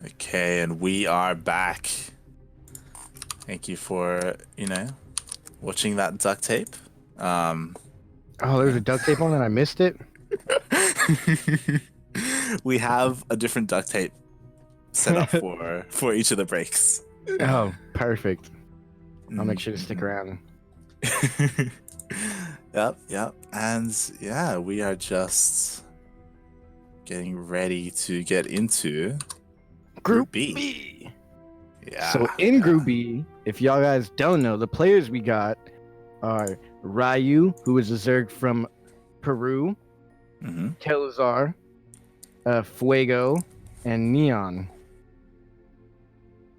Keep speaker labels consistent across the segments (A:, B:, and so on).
A: Okay, and we are back. Thank you for, watching that duct tape.
B: Oh, there's a duct tape on it. I missed it.
A: We have a different duct tape set up for each of the breaks.
B: Oh, perfect. I'll make sure to stick around.
A: Yep. And yeah, we are just getting ready to get into Group B. Yeah.
B: So in Group B, if y'all guys don't know, the players we got are Ryu, who is a Zerg from Peru, Telazar, Fuego, and Neon.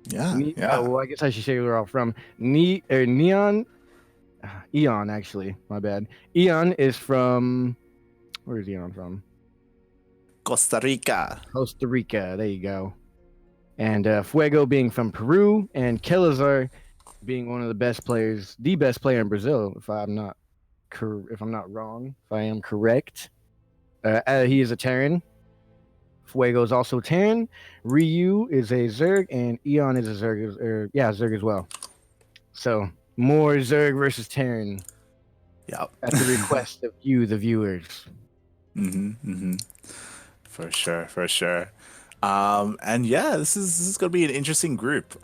A: Yeah.
B: Oh, well, I guess I should say where they're all from. Neon, Eon, actually. My bad. Eon is from. Where is Eon from?
A: Costa Rica.
B: Costa Rica. There you go. And Fuego being from Peru, and Kelazar being one of the best players, the best player in Brazil, if I'm not wrong, if I am correct. He is a Terran. Fuego is also Terran. Ryu is a Zerg, and Eon is a Zerg. Zerg as well. So more Zerg versus Terran.
A: Yep.
B: At the request of you, the viewers.
A: For sure. And yeah, this is gonna be an interesting group.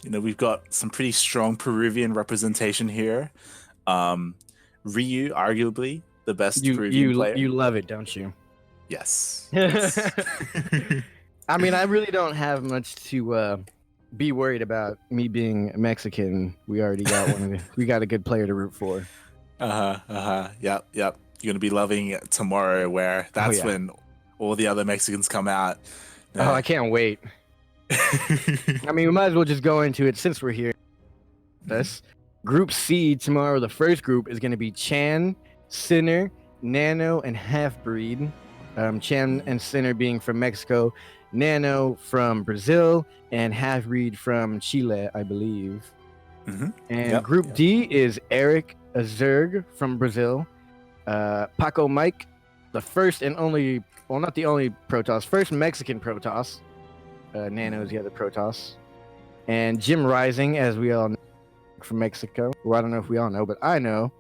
A: We've got some pretty strong Peruvian representation here. Ryu, arguably the best Peruvian player.
B: You love it, don't you?
A: Yes.
B: I mean, I really don't have much to be worried about. Me being Mexican, we already got we got a good player to root for.
A: Yep. You're gonna be loving tomorrow, where that's when all the other Mexicans come out.
B: Oh, I can't wait. I mean, we might as well just go into it since we're here. This Group C tomorrow, the first group is going to be Chan, Sinner, Nano, and Half-Breed. Chan and Sinner being from Mexico, Nano from Brazil, and Half-Breed from Chile, I believe. And Group D is Eric, a Zerg from Brazil, Paco Mike, the first and only, well, not the only Protoss, first Mexican Protoss. Nano is the other Protoss. And Jim Rising, as we all know, from Mexico. Well, I don't know if we all know, but I know.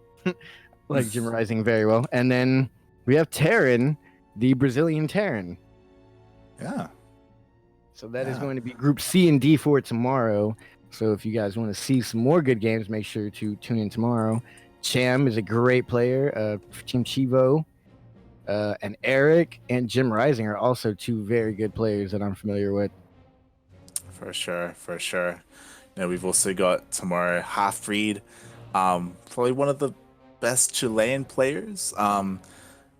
B: Like Jim Rising very well. And then we have Terran, the Brazilian Terran.
A: Yeah.
B: So that is going to be Group C and D for tomorrow. So if you guys want to see some more good games, make sure to tune in tomorrow. Cham is a great player. Team Chivo. And Eric and Jim Rising are also two very good players that I'm familiar with.
A: For sure. We've also got tomorrow Half-Breed, probably one of the best Chilean players,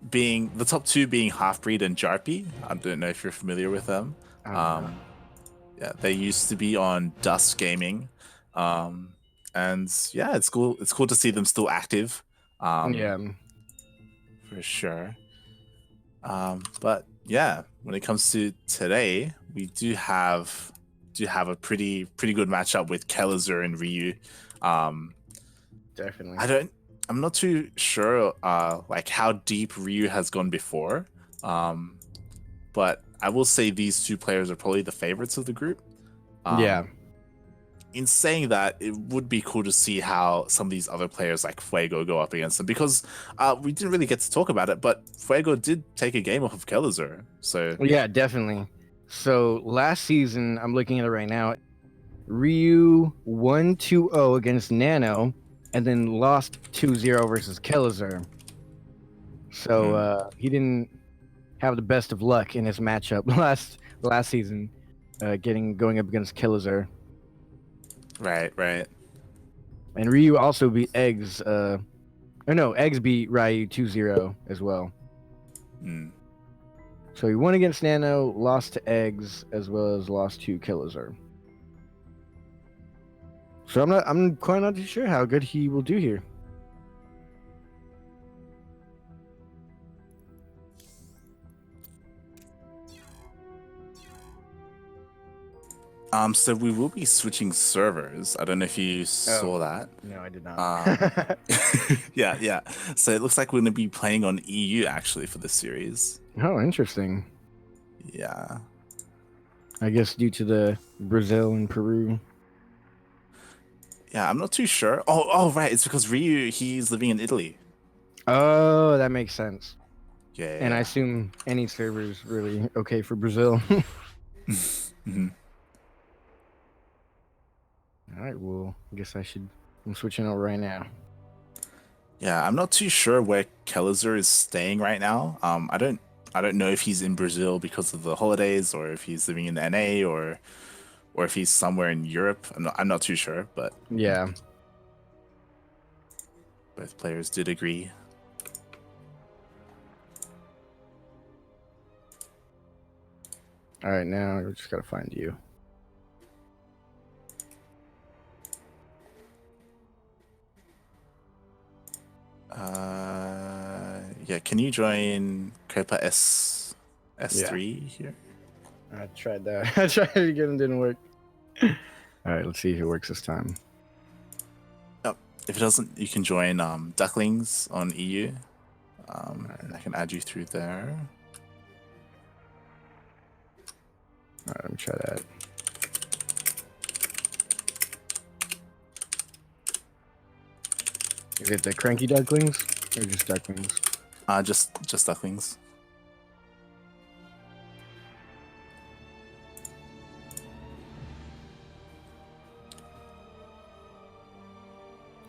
A: being the top two being Half-Breed and Jarpy. I don't know if you're familiar with them. Yeah, they used to be on Dust Gaming, and yeah, it's cool to see them still active. For sure. But yeah, when it comes to today, we do have a pretty good matchup with Kelazar and Ryu.
B: Definitely.
A: I'm not too sure like how deep Ryu has gone before. But I will say these two players are probably the favorites of the group. In saying that, it would be cool to see how some of these other players like Fuego go up against them, because we didn't really get to talk about it, but Fuego did take a game off of Kelazar. So
B: yeah, definitely. So last season, I'm looking at it right now, Ryu won 2-0 against Nano, and then lost 2-0 versus Kelazar. So he didn't have the best of luck in his matchup last season, going up against Kelazar.
A: Right.
B: And Ryu also beat Eggs. Eggs beat Ryu 2-0 as well. So he won against Nano, lost to Eggs, as well as lost to Kelazar. So I'm quite not too sure how good he will do here.
A: So we will be switching servers. I don't know if you saw that.
B: No, I did not.
A: Yeah. So it looks like we're going to be playing on EU actually for this series.
B: Oh, interesting.
A: Yeah.
B: I guess due to the Brazil and Peru.
A: Yeah, I'm not too sure. Oh, right. It's because Ryu, he's living in Italy.
B: Oh, that makes sense.
A: Yeah,
B: And I
A: yeah.
B: assume any server is really okay for Brazil.
A: Hmm.
B: All right, well, I guess I'm switching over right now.
A: Yeah, I'm not too sure where Kellizer is staying right now. I don't know if he's in Brazil because of the holidays, or if he's living in NA, or if he's somewhere in Europe. I'm not too sure, but
B: Yeah.
A: both players did agree.
B: All right, now we just gotta find you.
A: Yeah, can you join Copa
B: Yeah.
A: S3 here?
B: I tried that. I tried it again, it didn't work. All right, let's see if it works this time.
A: Yep. If it doesn't, you can join Ducklings on EU. And I can add you through there.
B: All right, let me try that. Is it the CranKy Ducklings or just Ducklings?
A: Just Ducklings.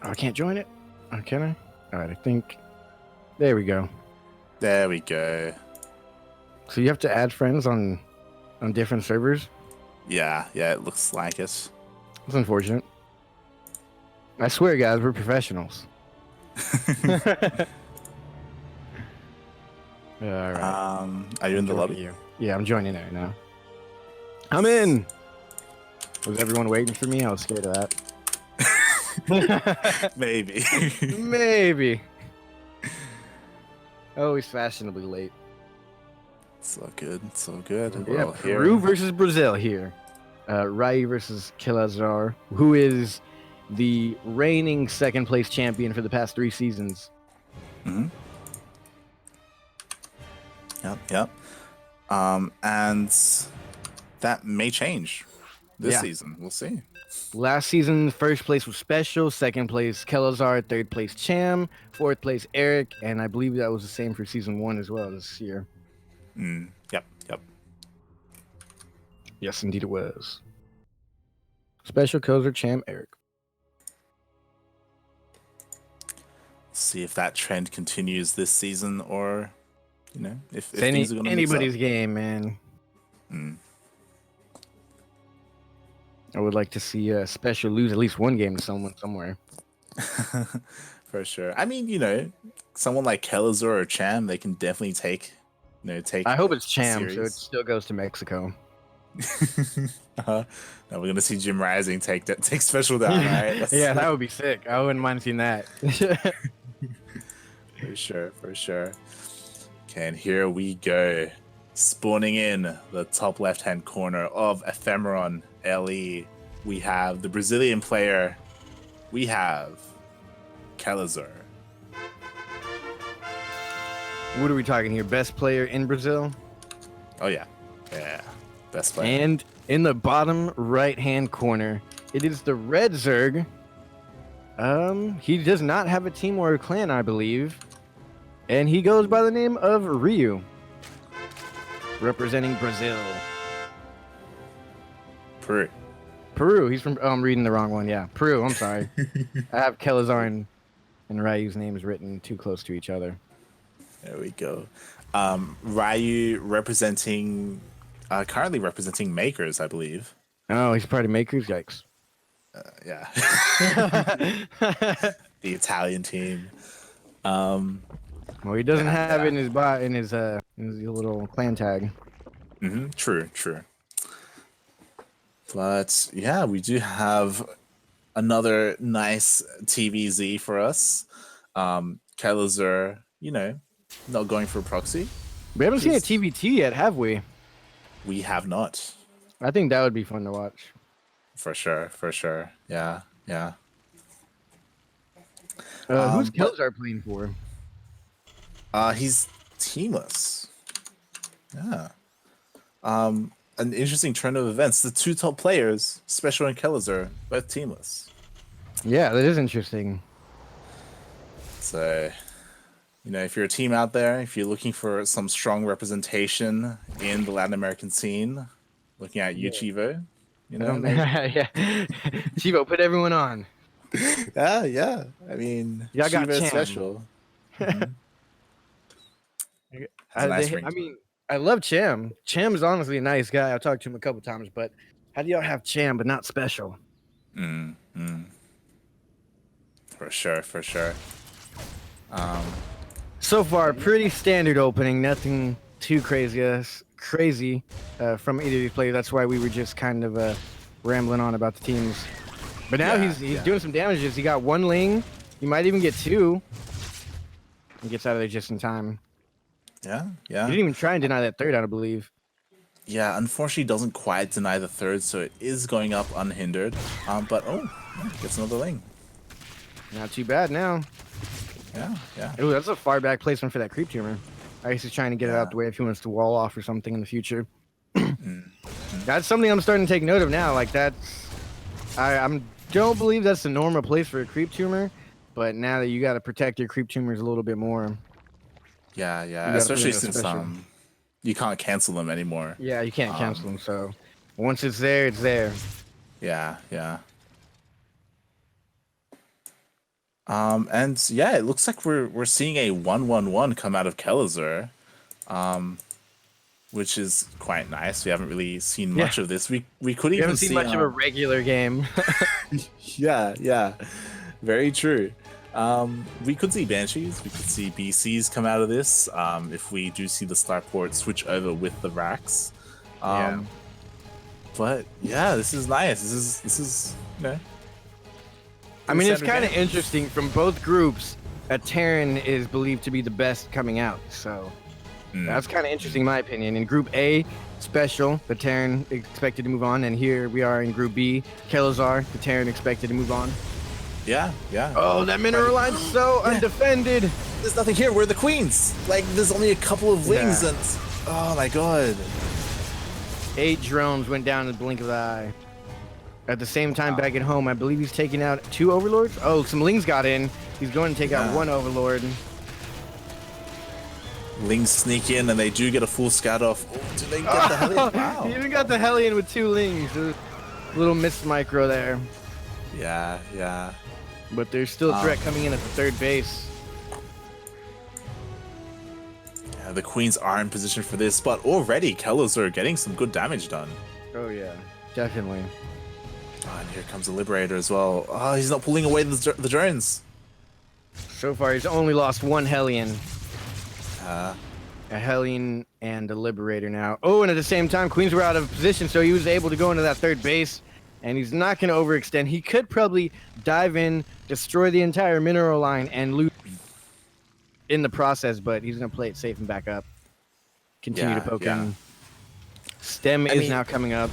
B: Oh, I can't join it? Oh, can I? All right, I think. There we go.
A: There we go.
B: So you have to add friends on different servers?
A: Yeah, it looks like it.
B: That's unfortunate. I swear, guys, we're professionals. All right.
A: Are you in the lobby?
B: You. Yeah, I'm joining right now. I'm in. Was everyone waiting for me? I was scared of that.
A: Maybe.
B: Maybe. Always fashionably late.
A: So good, so good.
B: Yeah,
A: Well,
B: Peru versus Brazil here. Ryu versus Kilazar, who is the reigning second place champion for the past 3 seasons.
A: Mm-hmm. Yep. And that may change this season. We'll see.
B: Last season, first place was Special, second place Kelazar, third place Cham, fourth place Eric, and I believe that was the same for season 1 as well this year.
A: Yep.
B: Yes, indeed it was. Special, Kelazar, Cham, Eric.
A: See if that trend continues this season, or if
B: It's
A: things are going to
B: anybody's game, man. I would like to see Special lose at least one game to someone somewhere.
A: For sure. I mean, someone like Kelazor or Cham, they can definitely take.
B: I hope it's Cham,
A: series.
B: so it still goes to Mexico.
A: Now we're gonna see Jim Rising take Special down, right?
B: Yeah, that would be sick. I wouldn't mind seeing that.
A: For sure. Okay, and here we go. Spawning in the top left-hand corner of Ephemeron LE, we have the Brazilian player. We have Kelazor.
B: What are we talking here? Best player in Brazil?
A: Oh yeah, best player.
B: And in the bottom right-hand corner, it is the Red Zerg. He does not have a team or a clan, I believe, and he goes by the name of Ryu, representing Brazil. Peru. He's from. Oh, I'm reading the wrong one. Yeah, Peru. I'm sorry. I have Kelazar and Ryu's names written too close to each other.
A: There we go. Ryu currently representing Makers, I believe.
B: Oh, he's part of Makers. Yikes.
A: Yeah. The Italian team.
B: Well, he doesn't have it in his little clan tag.
A: True. But yeah, we do have another nice TVZ for us. Kelazor, not going for proxy.
B: We haven't seen a TVT yet, have we?
A: We have not.
B: I think that would be fun to watch.
A: For sure. Yeah.
B: Who's Kelazar playing for?
A: He's teamless. Yeah. an interesting turn of events. The two top players, Special and Kelazar, both teamless.
B: Yeah, that is interesting.
A: So, if you're a team out there, if you're looking for some strong representation in the Latin American scene, looking at you, Chivo, maybe.
B: Yeah, Chivo, put everyone on.
A: Yeah. I mean,
B: Yeah, I got
A: Chivo
B: Cham.
A: Special. Mm-hmm. Has a nice ring.
B: I mean, I love Cham. Cham's honestly a nice guy. I've talked to him a couple times, but how do y'all have Cham but not Special?
A: For sure.
B: So far, pretty standard opening. Nothing too crazy from either of these players. That's why we were just kind of rambling on about the teams. But now he's doing some damages. He got one Ling. He might even get two. He gets out of there just in time.
A: Yeah.
B: He didn't even try and deny that third, I believe.
A: Yeah, unfortunately, doesn't quite deny the third, so it is going up unhindered. But gets another Ling.
B: Not too bad now.
A: Yeah.
B: Ooh, that's a far back placement for that creep tumor. I guess he's trying to get it out the way if he wants to wall off or something in the future. That's something I'm starting to take note of now. Like I don't believe that's the normal place for a creep tumor, but now that you got to protect your creep tumors a little bit more.
A: Yeah. Especially since you can't cancel them anymore.
B: Yeah, you can't cancel them. So once it's there, it's there.
A: Yeah. And yeah, it looks like we're seeing a 1-1-1 come out of Kelazar, which is quite nice. We haven't really seen much of this. We could even
B: see much of a regular game.
A: Yeah, very true. We could see Banshees, we could see BCs come out of this. If we do see the Starport switch over with the Rax. But yeah, this is nice. This is
B: I mean, it's kind of interesting. From both groups, a Terran is believed to be the best coming out. So that's kind of interesting, in my opinion. In Group A, Special, the Terran expected to move on. And here we are in Group B, Kelazar, the Terran expected to move on.
A: Yeah.
B: Oh, that mineral line's so undefended.
A: There's nothing here. We're the queens. Like, there's only a couple of wings and... Oh, my God.
B: 8 drones went down in the blink of the eye. At the same time, back at home, I believe he's taking out 2 overlords. Oh, some Lings got in. He's going to take out 1 overlord.
A: Lings sneak in, and they do get a full scout off. Oh, do they get the Hellion? Wow.
B: He even got the Hellion with 2 Lings. A little missed micro there.
A: Yeah.
B: But there's still a threat coming in at the third base.
A: Yeah, the queens are in position for this, but already Kelazar are getting some good damage done.
B: Oh, yeah. Definitely.
A: Oh, and here comes the Liberator as well. Oh, he's not pulling away the drones.
B: So far, he's only lost 1 Hellion. A Hellion and a Liberator now. Oh, and at the same time, Queens were out of position, so he was able to go into that third base. And he's not going to overextend. He could probably dive in, destroy the entire mineral line, and loot in the process, but he's going to play it safe and back up. Continue to poke him. Stem is now coming up.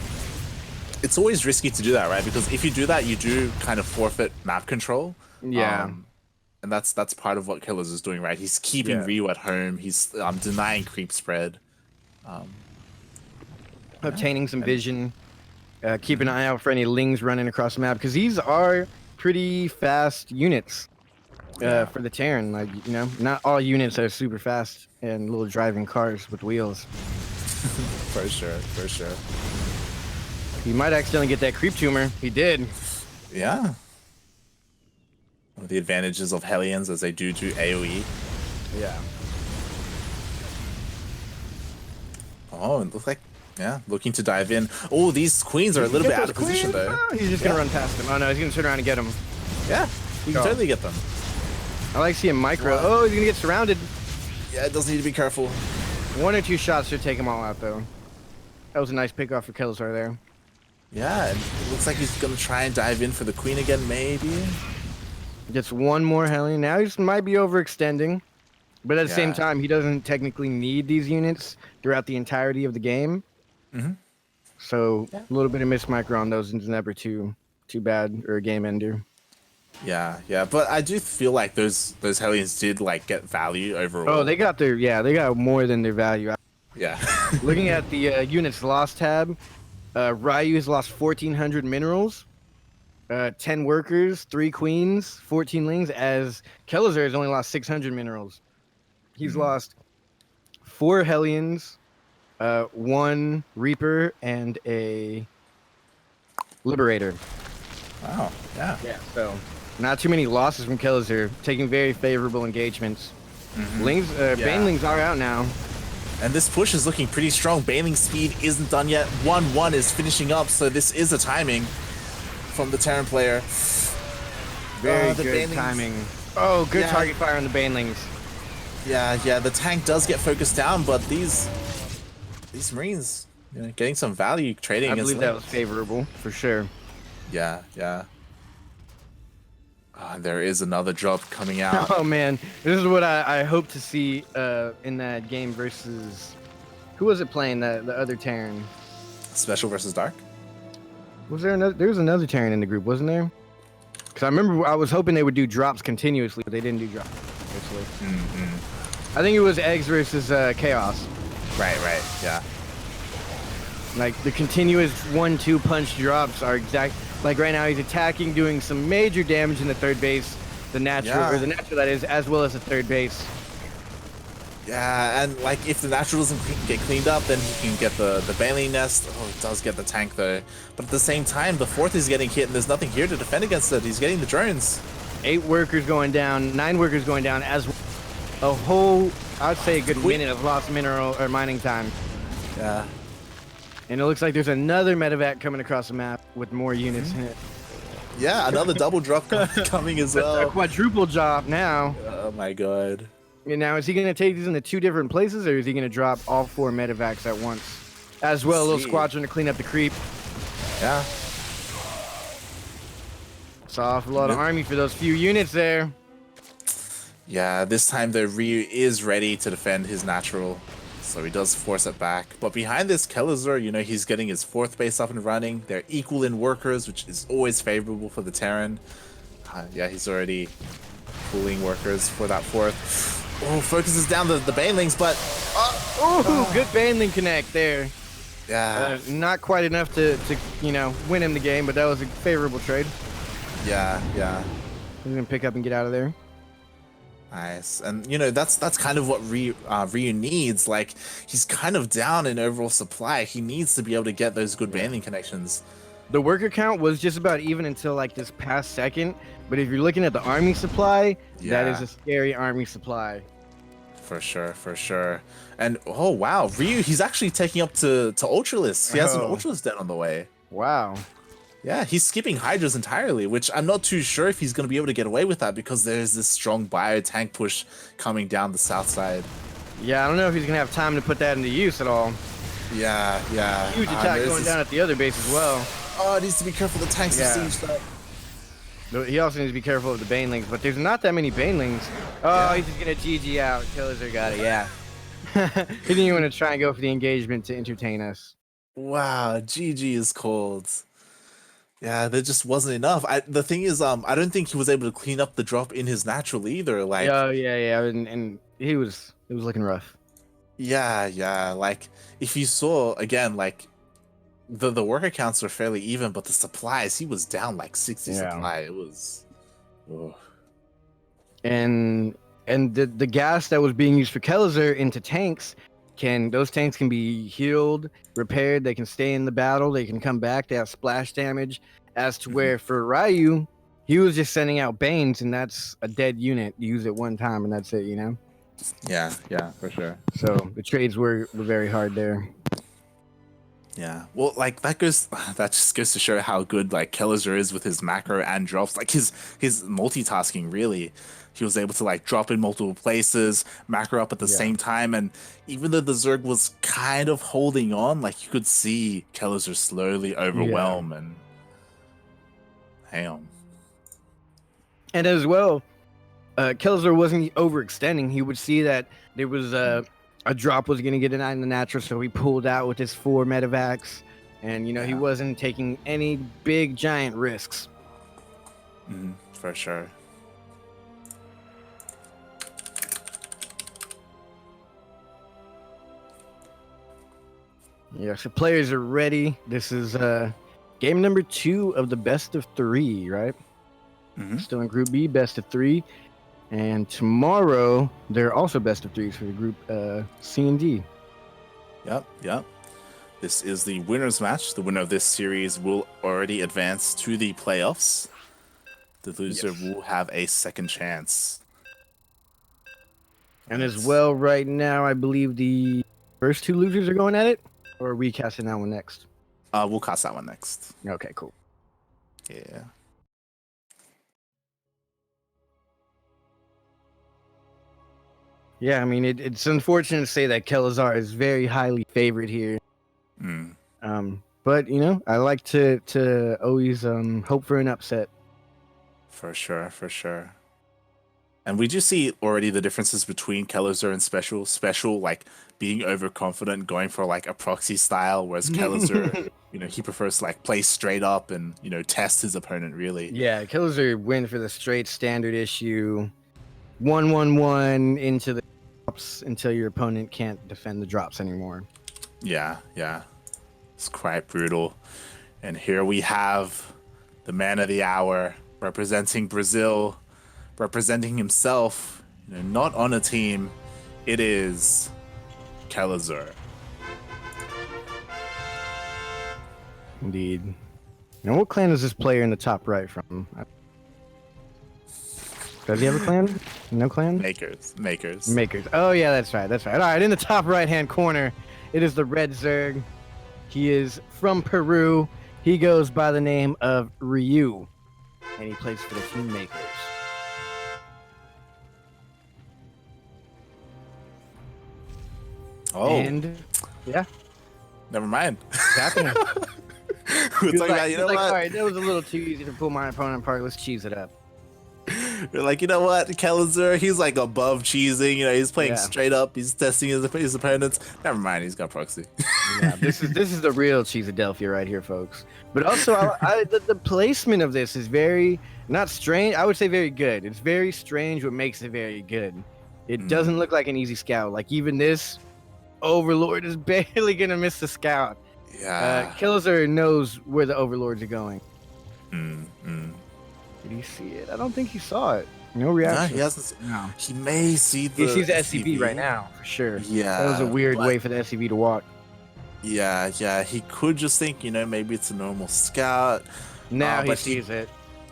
A: It's always risky to do that, right? Because if you do that, you do kind of forfeit map control.
B: Yeah.
A: And that's part of what Killers is doing, right? He's keeping Ryu at home. He's denying creep spread.
B: Obtaining some vision. Keep an eye out for any Lings running across the map, because these are pretty fast units for the Terran. Like, not all units are super fast and little driving cars with wheels.
A: For sure.
B: He might accidentally get that creep tumor. He did.
A: Yeah. One of the advantages of Hellions as they do AoE.
B: Yeah.
A: Oh, it looks like, looking to dive in. Oh, these queens are a little bit out of position, though.
B: Oh, he's just going to run past them. Oh, no, he's going to turn around and get them.
A: Yeah, you can totally get them.
B: I like seeing micro. Wow. Oh, he's going to get surrounded.
A: Yeah, it does need to be careful.
B: 1 or 2 shots should take them all out, though. That was a nice pick off for Kelazar there.
A: Yeah, and it looks like he's going to try and dive in for the queen again, maybe.
B: Gets 1 more Hellion. Now he just might be overextending. But at the same time, he doesn't technically need these units throughout the entirety of the game. So a little bit of missed micro on those is never too bad or a game ender.
A: Yeah, but I do feel like those Hellions did get value overall.
B: Oh, they got more than their value.
A: Yeah.
B: Looking at the units lost tab, Ryu has lost 1,400 minerals, 10 workers, 3 queens, 14 lings, as Kelazar has only lost 600 minerals. He's lost 4 Hellions, 1 Reaper, and a Liberator.
A: Wow. Yeah.
B: Yeah, so not too many losses from Kelazar, taking very favorable engagements. Lings, Banelings are out now.
A: And this push is looking pretty strong. Bailing speed isn't done yet. 1-1 is finishing up, so this is a timing from the Terran player.
B: Very
A: the
B: good
A: Banelings.
B: timing. Oh, good target fire on the Banelings.
A: Yeah, the tank does get focused down, but these Marines, getting some value trading
B: I
A: against
B: believe that was
A: Lings.
B: favorable, for sure.
A: Yeah. There is another drop coming out.
B: Oh, man. This is what I hope to see in that game versus... Who was it playing, the other Terran?
A: Special versus Dark?
B: Was there another... There was another Terran in the group, wasn't there? Because I remember I was hoping they would do drops continuously, but they didn't do drops continuously. I think it was Eggs versus Chaos.
A: Right, yeah.
B: Like, the continuous 1-2 punch drops are exact... Like, right now he's attacking, doing some major damage in the third base. The natural, or the natural that is, as well as the third base.
A: Yeah, and like if the natural doesn't get cleaned up, then he can get the Bailey nest. Oh, he does get the tank though. But at the same time, the fourth is getting hit, and there's nothing here to defend against it. He's getting the drones.
B: 8 workers going down, 9 workers going down, as a whole, I'd say a good minute of lost mineral or mining time.
A: Yeah.
B: And it looks like there's another medevac coming across the map with more units in it.
A: Yeah, another double drop coming as
B: A
A: well.
B: quadruple drop now.
A: Oh my god.
B: And now, is he going to take these into 2 different places, or is he going to drop all 4 medevacs at once? As well, a little squadron to clean up the creep.
A: Yeah.
B: Saw off a lot of army for those few units there.
A: Yeah, this time the Ryu is ready to defend his natural, so he does force it back. But behind this, Kelazar, he's getting his 4th base up and running. They're equal in workers, which is always favorable for the Terran. Yeah, he's already pooling workers for that 4th. Oh, focuses down the Banelings, but...
B: Good Baneling connect there.
A: Yeah.
B: Not quite enough to win him the game, but that was a favorable trade.
A: Yeah.
B: He's going to pick up and get out of there.
A: Nice. And, that's kind of what Ryu needs. Like, he's kind of down in overall supply. He needs to be able to get those good Baneling connections.
B: The worker count was just about even until, like, this past second. But if you're looking at the army supply, that is a scary army supply. For
A: sure. And, oh, wow. Ryu, he's actually taking up to Ultralisk. He has an Ultralisk den on the way.
B: Wow.
A: Yeah, he's skipping Hydras entirely, which I'm not too sure if he's going to be able to get away with that because there's this strong bio tank push coming down the south side.
B: Yeah, I don't know if he's going to have time to put that into use at all.
A: Yeah.
B: Huge attack going down at the other base as well.
A: Oh, it needs to be careful. The tanks siege that.
B: He also needs to be careful of the Banelings, but there's not that many Banelings. Oh, he's just going to GG out. Kelazar got it, yeah. He didn't even want to try and go for the engagement to entertain us.
A: Wow, GG is cold. Yeah, there just wasn't enough. The thing is, I don't think he was able to clean up the drop in his natural either. Like,
B: oh yeah, and it was looking rough.
A: Yeah. Like, if you saw again, like, the worker counts were fairly even, but the supplies, he was down like 60 supply. It was. Oh.
B: And the gas that was being used for Kelazar into tanks, those tanks can be healed, repaired, they can stay in the battle, they can come back, they have splash damage, as to where for Ryu, he was just sending out Banes, and that's a dead unit. You use it one time and that's it,
A: Yeah, for sure.
B: So the trades were very hard there.
A: Yeah, well, like that just goes to show how good like Kelazar is with his macro and drops, like his multitasking. Really, he was able to like drop in multiple places, macro up at the same time, and even though the Zerg was kind of holding on, like you could see Kelazar slowly overwhelm and damn.
B: And as well, Kelazar wasn't overextending. He would see that there was a drop was going to get in the natural, so he pulled out with his 4 medevacs, and he wasn't taking any big giant risks.
A: For sure.
B: Yeah, so players are ready. This is game number 2 of the best of 3, right? Still in Group B, best of 3. And tomorrow, they're also best of 3s for the Group C and D.
A: Yep. This is the winner's match. The winner of this series will already advance to the playoffs. The loser will have a second chance.
B: And as well, right now, I believe the first 2 losers are going at it? Or are we casting that one next?
A: We'll cast that one next.
B: Okay, cool.
A: Yeah.
B: Yeah, I mean, it's unfortunate to say that Kelazar is very highly favored here. But, you know, I like to always hope for an upset.
A: For sure. And we do see already the differences between Kelazar and Special. Special, like, being overconfident, going for, like, a proxy style, whereas Kelazar, you know, he prefers to, like, play straight up and, you know, test his opponent, really.
B: Yeah, Kelazar went for the straight standard issue. 1-1-1 into the drops until your opponent can't defend the drops anymore.
A: Yeah. It's quite brutal. And here we have the man of the hour, representing Brazil, representing himself, you know, not on a team. It is Kelazar.
B: Indeed. Now, what clan is this player in the top right from? Does he have a clan? No clan?
A: Makers.
B: Oh, yeah, that's right. All right, in the top right-hand corner, it is the Red Zerg. He is from Peru. He goes by the name of Ryu, and he plays for the Team Makers.
A: Oh.
B: And, yeah.
A: Never mind.
B: What's happening?
A: We're talking about, you know what?
B: All right, that was a little too easy to pull my opponent apart. Let's cheese it up.
A: You're like, you know what, Kelazar, he's like above cheesing. You know, he's playing straight up. He's testing his opponents. Never mind, he's got proxy.
B: Yeah, this is the real Cheesadelphia right here, folks. But also, the placement of this is very not strange. I would say very good. It's very strange, what makes it very good. It doesn't look like an easy scout. Like even this Overlord is barely gonna miss the scout.
A: Yeah.
B: Kelazar knows where the Overlords are going. Did he see it? I don't think he saw it. No reaction.
A: No, he hasn't.
B: No.
A: He may see the.
B: He sees the SCV right now, for sure.
A: Yeah.
B: That was a weird way for the SCV to walk.
A: Yeah. He could just think, you know, maybe it's a normal scout.
B: Now he sees it.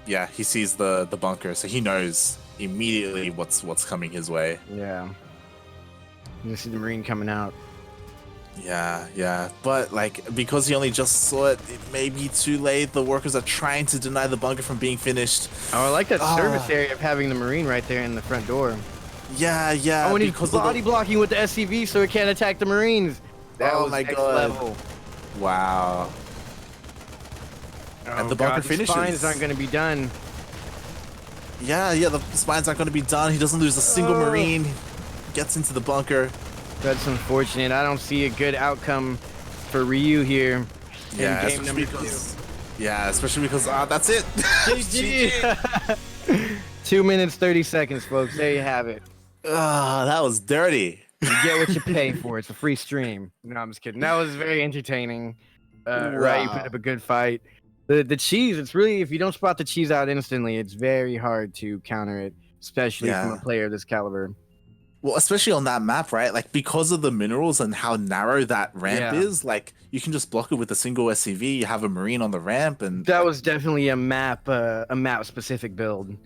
A: Yeah, he sees the bunker, so he knows immediately what's coming his way.
B: Yeah. You see the Marine coming out.
A: Yeah. But, like, because he only just saw it, it may be too late. The workers are trying to deny the bunker from being finished.
B: Oh, I like that service area of having the Marine right there in the front door.
A: Yeah.
B: Oh, and he's body blocking with the SCV so it can't attack the Marines. That was my next level.
A: Wow. And the bunker finishes.
B: The spines aren't going to be done.
A: Yeah, the spines aren't going to be done. He doesn't lose a single Marine. He gets into the bunker.
B: That's unfortunate. I don't see a good outcome for Ryu here.
A: Yeah,
B: in game number 2.
A: Yeah, especially because that's it.
B: GG. 2 minutes 30 seconds, folks. There you have it.
A: That was dirty.
B: You get what you pay for. It's a free stream. No, I'm just kidding. That was very entertaining.
A: Wow.
B: Right, you put up a good fight. The cheese, it's really, if you don't spot the cheese out instantly, it's very hard to counter it, especially from a player of this caliber.
A: Well, especially on that map, right? Like, because of the minerals and how narrow that ramp is, like, you can just block it with a single SCV. You have a Marine on the ramp, and
B: that was definitely a map specific build.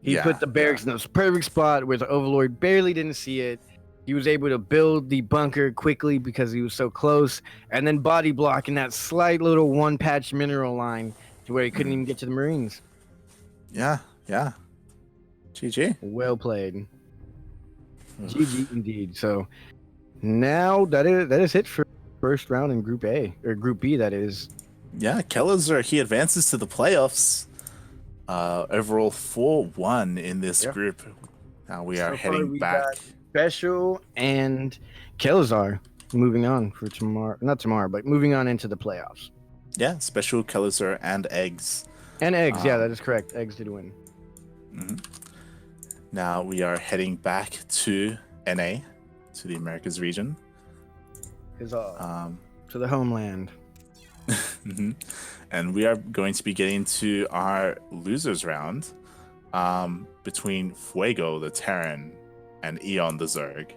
B: He put the barracks in this perfect spot where the Overlord barely didn't see it. He was able to build the bunker quickly because he was so close, and then body block in that slight little one patch mineral line to where he couldn't even get to the Marines.
A: Yeah. GG.
B: Well played. GG indeed. So now that is it for first round in Group A, or Group B, that is.
A: Yeah, Kelazar, he advances to the playoffs. Overall 4-1 in this group. Now we are heading back.
B: Special and Kelazar moving on for tomorrow. Not tomorrow, but moving on into the playoffs.
A: Yeah, Special, Kelazar, and Eggs.
B: And Eggs, yeah, that is correct. Eggs did win.
A: Now we are heading back to NA, to the Americas region.
B: to the homeland.
A: And we are going to be getting to our losers round between Fuego the Terran and Eon the Zerg.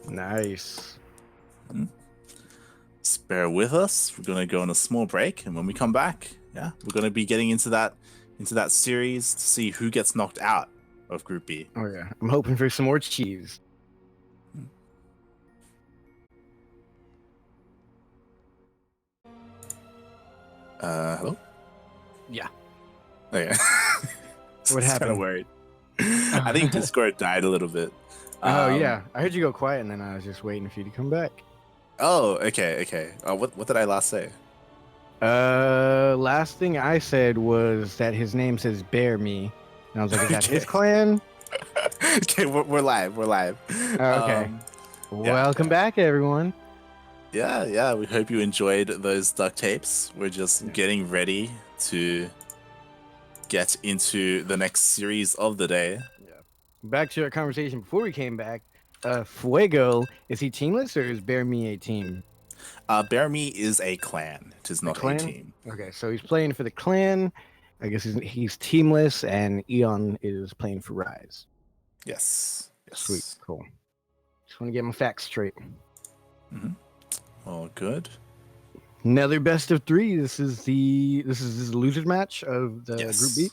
B: Nice.
A: Just bear with us. We're gonna go on a small break, and when we come back, we're gonna be getting into that series to see who gets knocked out of Group B.
B: Oh yeah, I'm hoping for some more cheese.
A: Hello?
B: Yeah.
A: Oh, yeah.
B: What happened?
A: Kind of worried. I think Discord died a little bit.
B: Oh yeah, I heard you go quiet, and then I was just waiting for you to come back.
A: Oh, okay. What did I last say?
B: Last thing I said was that his name says Bear Me, and I was like, is that his clan?
A: Okay, we're live.
B: Oh, okay. Welcome back, everyone.
A: Yeah. We hope you enjoyed those duct tapes. We're just getting ready to get into the next series of the day.
B: Yeah. Back to our conversation before we came back. Fuego, is he teamless or is Bear Me a team?
A: Bear Me is a clan. It is not a team.
B: Okay, so he's playing for the clan. I guess he's teamless, and Eon is playing for Rise.
A: Yes.
B: Sweet, cool. Just want to get my facts straight.
A: All good.
B: Another best of three. This is the losers match of the Group B.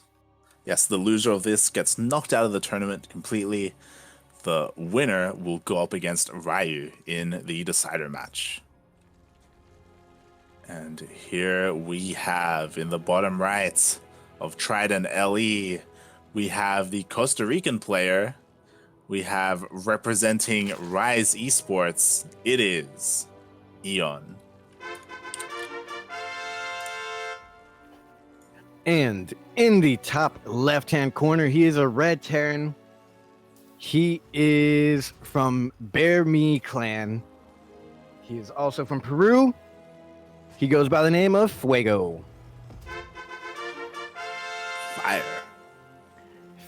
A: Yes, the loser of this gets knocked out of the tournament completely. The winner will go up against Ryu in the decider match. And here we have, in the bottom right of Trident LE, we have the Costa Rican player. We have representing Rise Esports. It is Eon.
B: And in the top left-hand corner, he is a red Terran. He is from Bear Me clan. He is also from Peru. He goes by the name of Fuego.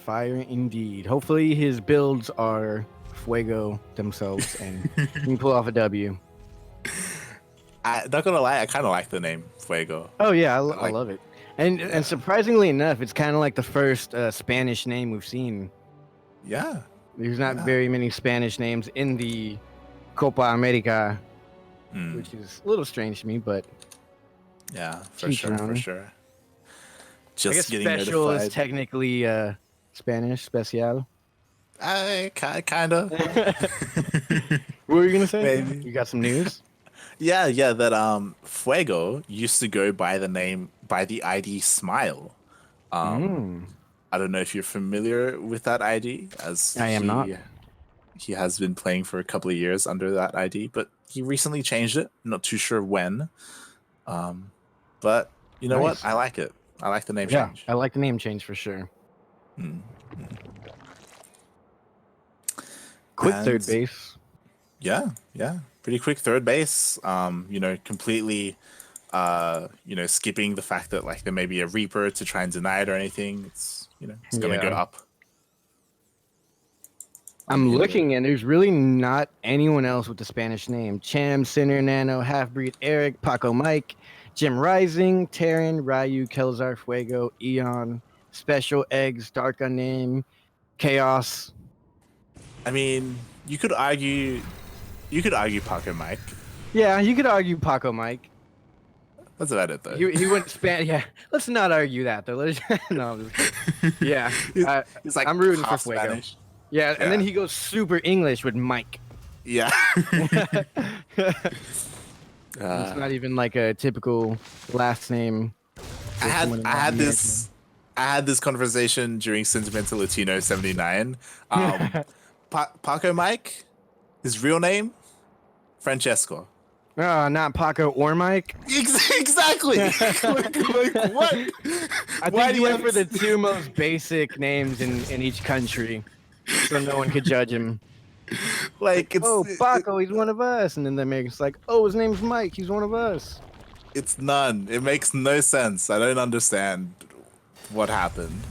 B: Fire indeed. Hopefully his builds are Fuego themselves and he can pull off a W.
A: Not gonna lie, I kind of like the name Fuego.
B: Oh yeah, I love it. And surprisingly enough, it's kind of like the first Spanish name we've seen.
A: Yeah.
B: There's not very many Spanish names in the Copa America, which is a little strange to me, but
A: yeah, for sure. Just
B: I guess
A: getting
B: special
A: notified.
B: is technically Spanish, special.
A: Kind of.
B: What were you gonna say?
A: Maybe.
B: You got some news?
A: Yeah, that Fuego used to go by the ID Smile. I don't know if you're familiar with that ID, as
B: I am not.
A: He has been playing for a couple of years under that ID, but he recently changed it. Not too sure when. But you know what? I like it. I like the name change.
B: I like the name change for sure. Quick third base.
A: Yeah. Pretty quick third base. Completely skipping the fact that like there may be a Reaper to try and deny it or anything. It's gonna go up.
B: I'm looking and there's really not anyone else with the Spanish name. Cham, Sinner, Nano, Halfbreed, Eric, Paco Mike, Jim Rising, Terran, Ryu, Kelzar, Fuego, Eon, Special Eggs, Dark Unnamed, Chaos.
A: I mean, you could argue Paco Mike.
B: Yeah, you could argue Paco Mike.
A: That's about it though.
B: He went Spanish. Yeah, let's not argue that though. No, I'm just kidding. Yeah,
A: he's like
B: I'm rooting for Fuego.
A: Spanish.
B: Yeah, and then he goes super English with Mike.
A: Yeah.
B: It's not even like a typical last name.
A: I had this conversation during Sentimental Latino 79. Paco Mike, his real name, Francesco.
B: Not Paco or Mike.
A: Exactly. like, what?
B: I think he went for the two most basic names in each country, so no one could judge him.
A: Like,
B: Paco, he's one of us, and then the Americans like, oh, his name's Mike, he's one of us.
A: It's none. It makes no sense. I don't understand what happened.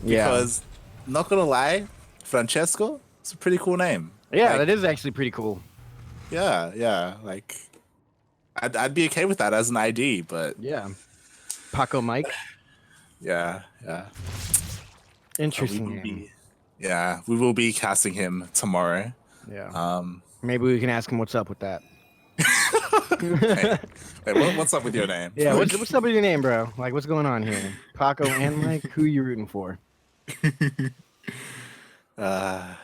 A: Because, not gonna lie, Francesco, it's a pretty cool name.
B: Yeah, that is actually pretty cool.
A: Yeah. Like, I'd be okay with that as an ID, but
B: Yeah. Paco Mike.
A: yeah, yeah. We
B: Interesting
A: will
B: name.
A: be, yeah, we will be casting him tomorrow.
B: Yeah.
A: Um,
B: Maybe we can ask him what's up with that.
A: hey, hey, what's up with your name?
B: Yeah, what's up with your name, bro? Like, what's going on here? Paco and Mike, who you rooting for?
A: Yeah,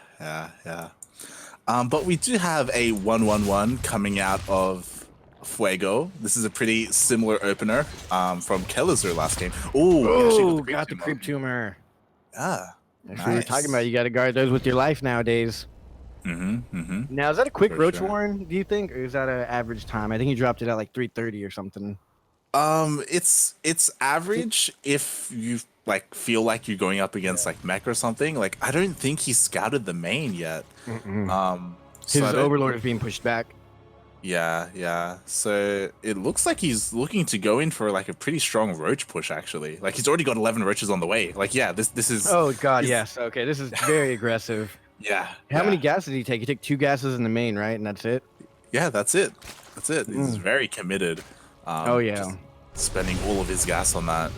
A: yeah. But we do have a 1-1-1 coming out of Fuego. This is a pretty similar opener from Kellezer last game. Oh, we actually
B: Oh,
A: got
B: got
A: the
B: the
A: creep
B: creep tumor.
A: Yeah,
B: That's what we were talking about.
A: nice.
B: You got to guard those with your life nowadays.
A: Mm-hmm.
B: Now, is that a quick
A: For
B: roach
A: sure.
B: warren, do you think? Or is that an average time? I think he dropped it at like 3:30 or something.
A: It's average if you like feel like you're going up against
B: Yeah.
A: like mech or something. Like I don't think he scouted the main yet.
B: Mm-mm.
A: So I
B: His
A: don't.
B: overlord is being pushed back.
A: Yeah, yeah. So it looks like he's looking to go in for like a pretty strong roach push actually. Like he's already got 11 roaches on the way. Like yeah, this is.
B: Oh, God,
A: Is,
B: yes. Okay, this is very aggressive.
A: yeah,
B: How many
A: yeah,
B: gases did he take? He took 2 gases in the main, right? And that's it?
A: yeah. That's it. That's it. He's
B: Mm.
A: very committed.
B: Oh, yeah.
A: Just spending all of his gas on that.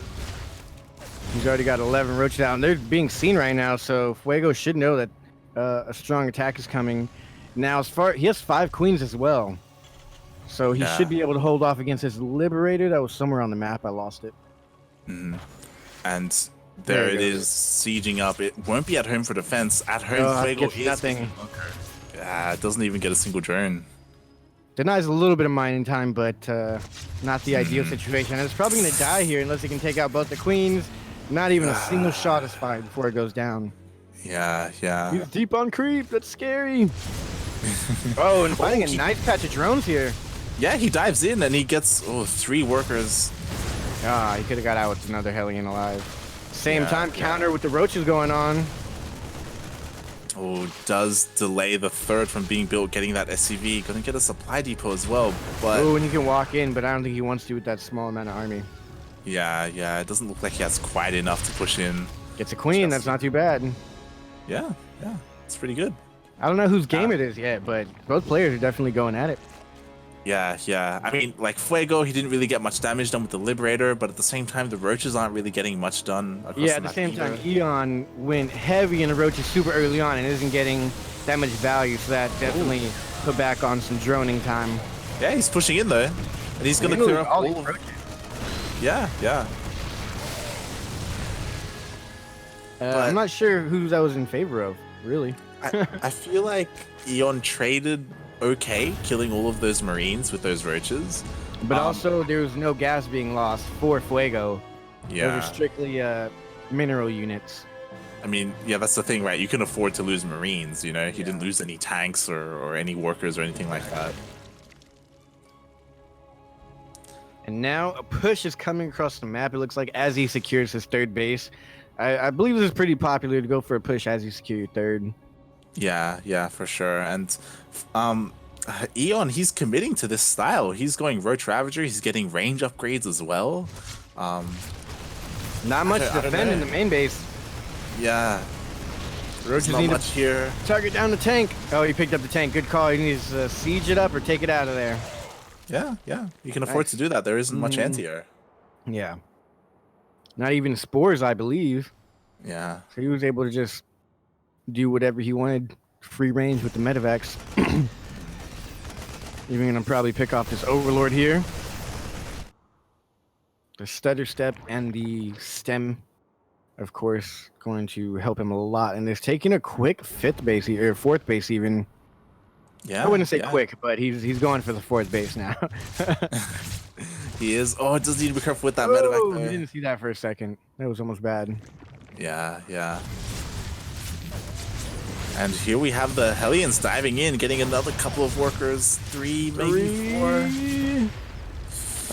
B: He's already got 11 roach down. They're being seen right now, so Fuego should know that a strong attack is coming. Now, he has 5 queens as well, so he
A: Yeah.
B: should be able to hold off against his Liberator. That was somewhere on the map. I lost it.
A: And
B: There
A: there
B: it
A: it is,
B: goes.
A: sieging up. It won't be at home for defense. At home,
B: Oh,
A: Fuego
B: gets
A: is
B: nothing.
A: Yeah, it doesn't even get a single drone.
B: Denies a little bit of mining time, but not the ideal situation. And it's probably going to die here unless he can take out both the queens. Not even a single shot is fired before it goes down.
A: Yeah, yeah.
B: He's deep on creep. That's scary. Oh, and finding a nice patch of drones here.
A: Yeah, he dives in and he gets 3 workers.
B: Ah, he could have got out with another Hellion alive. Same
A: Yeah,
B: time,
A: yeah.
B: counter with the roaches going on.
A: Oh, does delay the third from being built, getting that SCV. Gonna get a supply depot as well, but
B: Oh, and he can walk in, but I don't think he wants to with that small amount of army.
A: yeah, it doesn't look like he has quite enough to push in.
B: Gets a queen. That's not too bad.
A: Yeah, it's pretty good.
B: I don't know whose game it is yet, but both players are definitely going at it.
A: Yeah. I mean, like Fuego, he didn't really get much damage done with the Liberator, but at the same time, the roaches aren't really getting much done across
B: Yeah,
A: the
B: at the
A: map
B: same time,
A: either.
B: Eon went heavy in the roaches super early on and isn't getting that much value, so that definitely put back on some droning time.
A: Yeah, he's pushing in though, and he's gonna
B: Handling
A: clear up
B: all
A: all
B: these
A: of.
B: roaches.
A: Yeah.
B: I'm not sure who I was in favor of, really.
A: I feel like Eon traded okay, killing all of those Marines with those roaches.
B: But also, there was no gas being lost for Fuego. Those
A: Yeah.
B: are strictly mineral units.
A: I mean, yeah, that's the thing, right? You can afford to lose Marines, you know? He
B: Yeah.
A: didn't lose any tanks or any workers or anything like that.
B: And now a push is coming across the map. It looks like as he secures his third base. I believe this is pretty popular to go for a push as you secure your third.
A: Yeah, for sure. And Eon, he's committing to this style. He's going Roach Ravager. He's getting range upgrades as well.
B: Not much
A: I
B: to
A: don't
B: defend in
A: know.
B: the main base.
A: Yeah,
B: Roaches
A: there's not
B: need
A: much here.
B: to target down the tank. Oh, he picked up the tank. Good call. He needs to siege it up or take it out of there.
A: Yeah. You can afford to do that. There isn't much anti-air.
B: Yeah. Not even spores, I believe.
A: Yeah.
B: So he was able to just do whatever he wanted. Free range with the Medivacs. Even gonna probably pick off this Overlord here. The Stutter Step and the Stem, of course, going to help him a lot. And he's taking a quick 5th base, or 4th base even.
A: Yeah.
B: I wouldn't say
A: yeah.
B: quick, but he's going for the 4th base now.
A: He is. Oh, it does need to be careful with that
B: Oh,
A: medevac
B: he
A: though.
B: didn't see that for a second. That was almost bad.
A: Yeah. And here we have the Hellions diving in, getting another couple of workers. 3, maybe 4.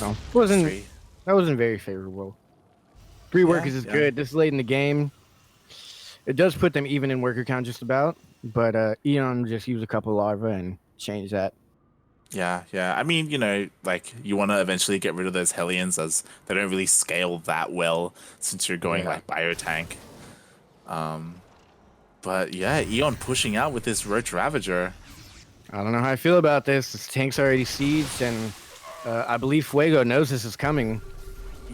B: Oh, wasn't
A: 3.
B: that wasn't very favorable. 3 workers is good. This late in the game, it does put them even in worker count just about. But Eon just used a couple larvae and changed that.
A: Yeah. I mean, you know, like you want to eventually get rid of those Hellions as they don't really scale that well since you're going like biotank. But yeah, Eon pushing out with this Roach Ravager.
B: I don't know how I feel about this. This tank's already sieged, and I believe Fuego knows this is coming.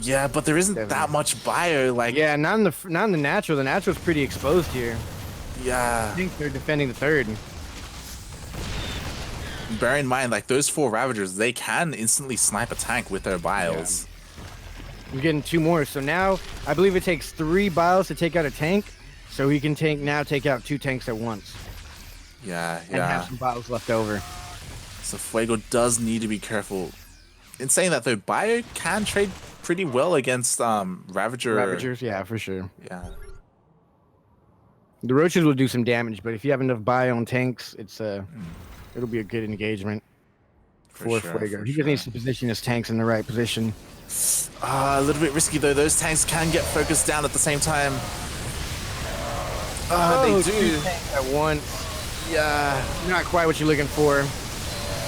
A: Yeah, but there isn't
B: Definitely.
A: that much bio. Like,
B: Yeah, not in the natural. The natural's pretty exposed here.
A: yeah.
B: I think they're defending the third.
A: Bear in mind, like those 4 Ravagers, they can instantly snipe a tank with their bios.
B: We're getting 2 more. So now I believe it takes 3 bios to take out a tank. So he can take out 2 tanks at once.
A: Yeah,
B: And have some bios left over.
A: So Fuego does need to be careful. In saying that though, bio can trade pretty well against
B: Ravagers, yeah, for sure.
A: Yeah.
B: The roaches will do some damage, but if you have enough bio on tanks, it'll be a good engagement for Fuego. He just needs to position his tanks in the right position.
A: A little bit risky though. Those tanks can get focused down at the same time. They do.
B: 2 tanks at once.
A: Yeah.
B: Not quite what you're looking for.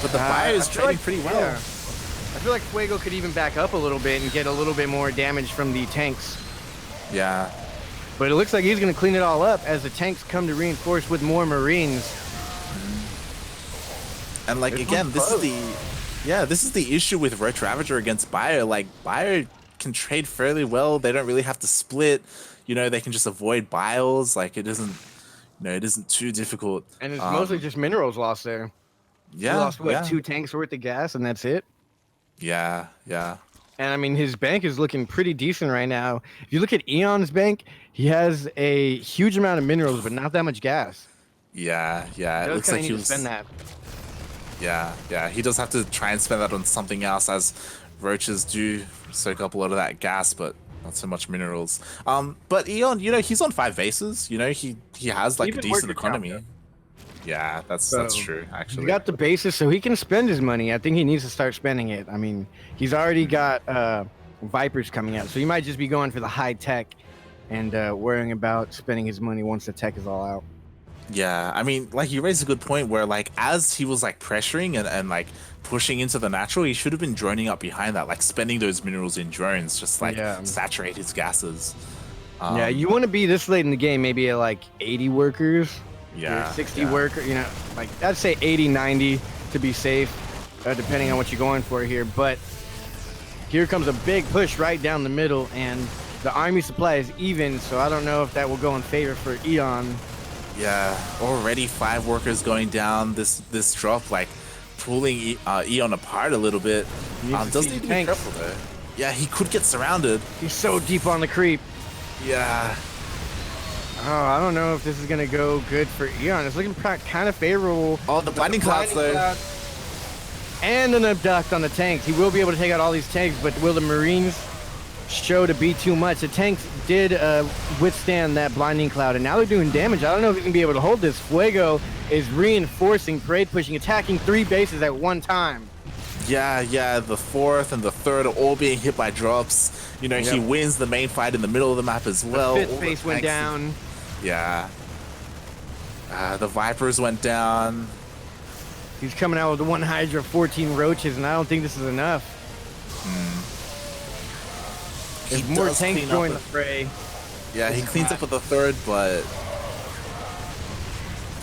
A: But the bio is trading pretty well.
B: Yeah. I feel like Fuego could even back up a little bit and get a little bit more damage from the tanks.
A: Yeah.
B: But it looks like he's going to clean it all up as the tanks come to reinforce with more Marines.
A: And like again, this is the issue with Roach Ravager against Bio. Like Bio can trade fairly well. They don't really have to split. You know, they can just avoid bios. Like it isn't too difficult.
B: And it's mostly just minerals lost there.
A: Yeah.
B: He lost what, 2 tanks worth of gas, and that's it.
A: Yeah, yeah.
B: And I mean, his bank is looking pretty decent right now. If you look at Eon's bank, he has a huge amount of minerals, but not that much gas.
A: Yeah, yeah. It looks like he was
B: spend that.
A: Yeah, yeah. He does have to try and spend that on something else, as roaches do soak up a lot of that gas, but not so much minerals. But Eon, you know, he's on 5 bases. You know, he has like a decent economy. Yeah, that's true. Actually,
B: he got the bases, so he can spend his money. I think he needs to start spending it. I mean, he's already got Vipers coming out, so he might just be going for the high tech and worrying about spending his money once the tech is all out.
A: Yeah, I mean, like you raised a good point where like as he was like pressuring and like pushing into the natural, he should have been droning up behind that, like spending those minerals in drones, just like saturate his gases.
B: Yeah, you want to be this late in the game, maybe at like 80 workers.
A: Yeah,
B: 60 worker, you know, like I'd say 80, 90 to be safe, depending on what you're going for here. But here comes a big push right down the middle, and the army supply is even, so I don't know if that will go in favor for Eon.
A: Yeah, already 5 workers going down this drop, like pulling Eon apart a little bit. Does need to be careful though. Yeah, he could get surrounded.
B: He's so deep on the creep.
A: Yeah.
B: Oh, I don't know if this is gonna go good for Eon. It's looking kind of favorable.
A: Oh, the blinding clouds though.
B: And an abduct on the tanks. He will be able to take out all these tanks, but will the Marines show to be too much? The tanks did withstand that blinding cloud, and now they're doing damage. I don't know if he can be able to hold this. Fuego is reinforcing, parade pushing, attacking 3 bases at one time.
A: Yeah, the 4th and the 3rd are all being hit by drops. You know, he wins the main fight in the middle of the map as well.
B: The 5th base went down.
A: Yeah. The Vipers went down.
B: He's coming out with 1 Hydra, 14 Roaches, and I don't think this is enough. If more tanks join the fray.
A: Yeah, he cleans up with the 3rd, but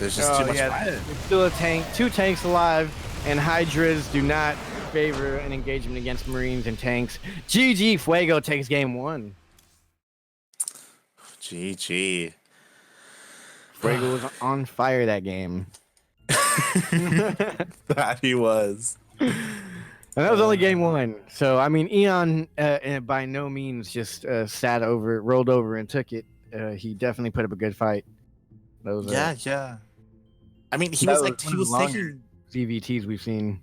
A: there's just too much fire.
B: There's still a tank, 2 tanks alive, and Hydras do not favor an engagement against Marines and tanks. GG, Fuego takes game 1.
A: GG.
B: Fuego was on fire that game.
A: That he was.
B: And that was only game 1. So, I mean, Eon by no means just rolled over and took it. He definitely put up a good fight. That was,
A: yeah. I mean, he was taking
B: CVTs we've seen.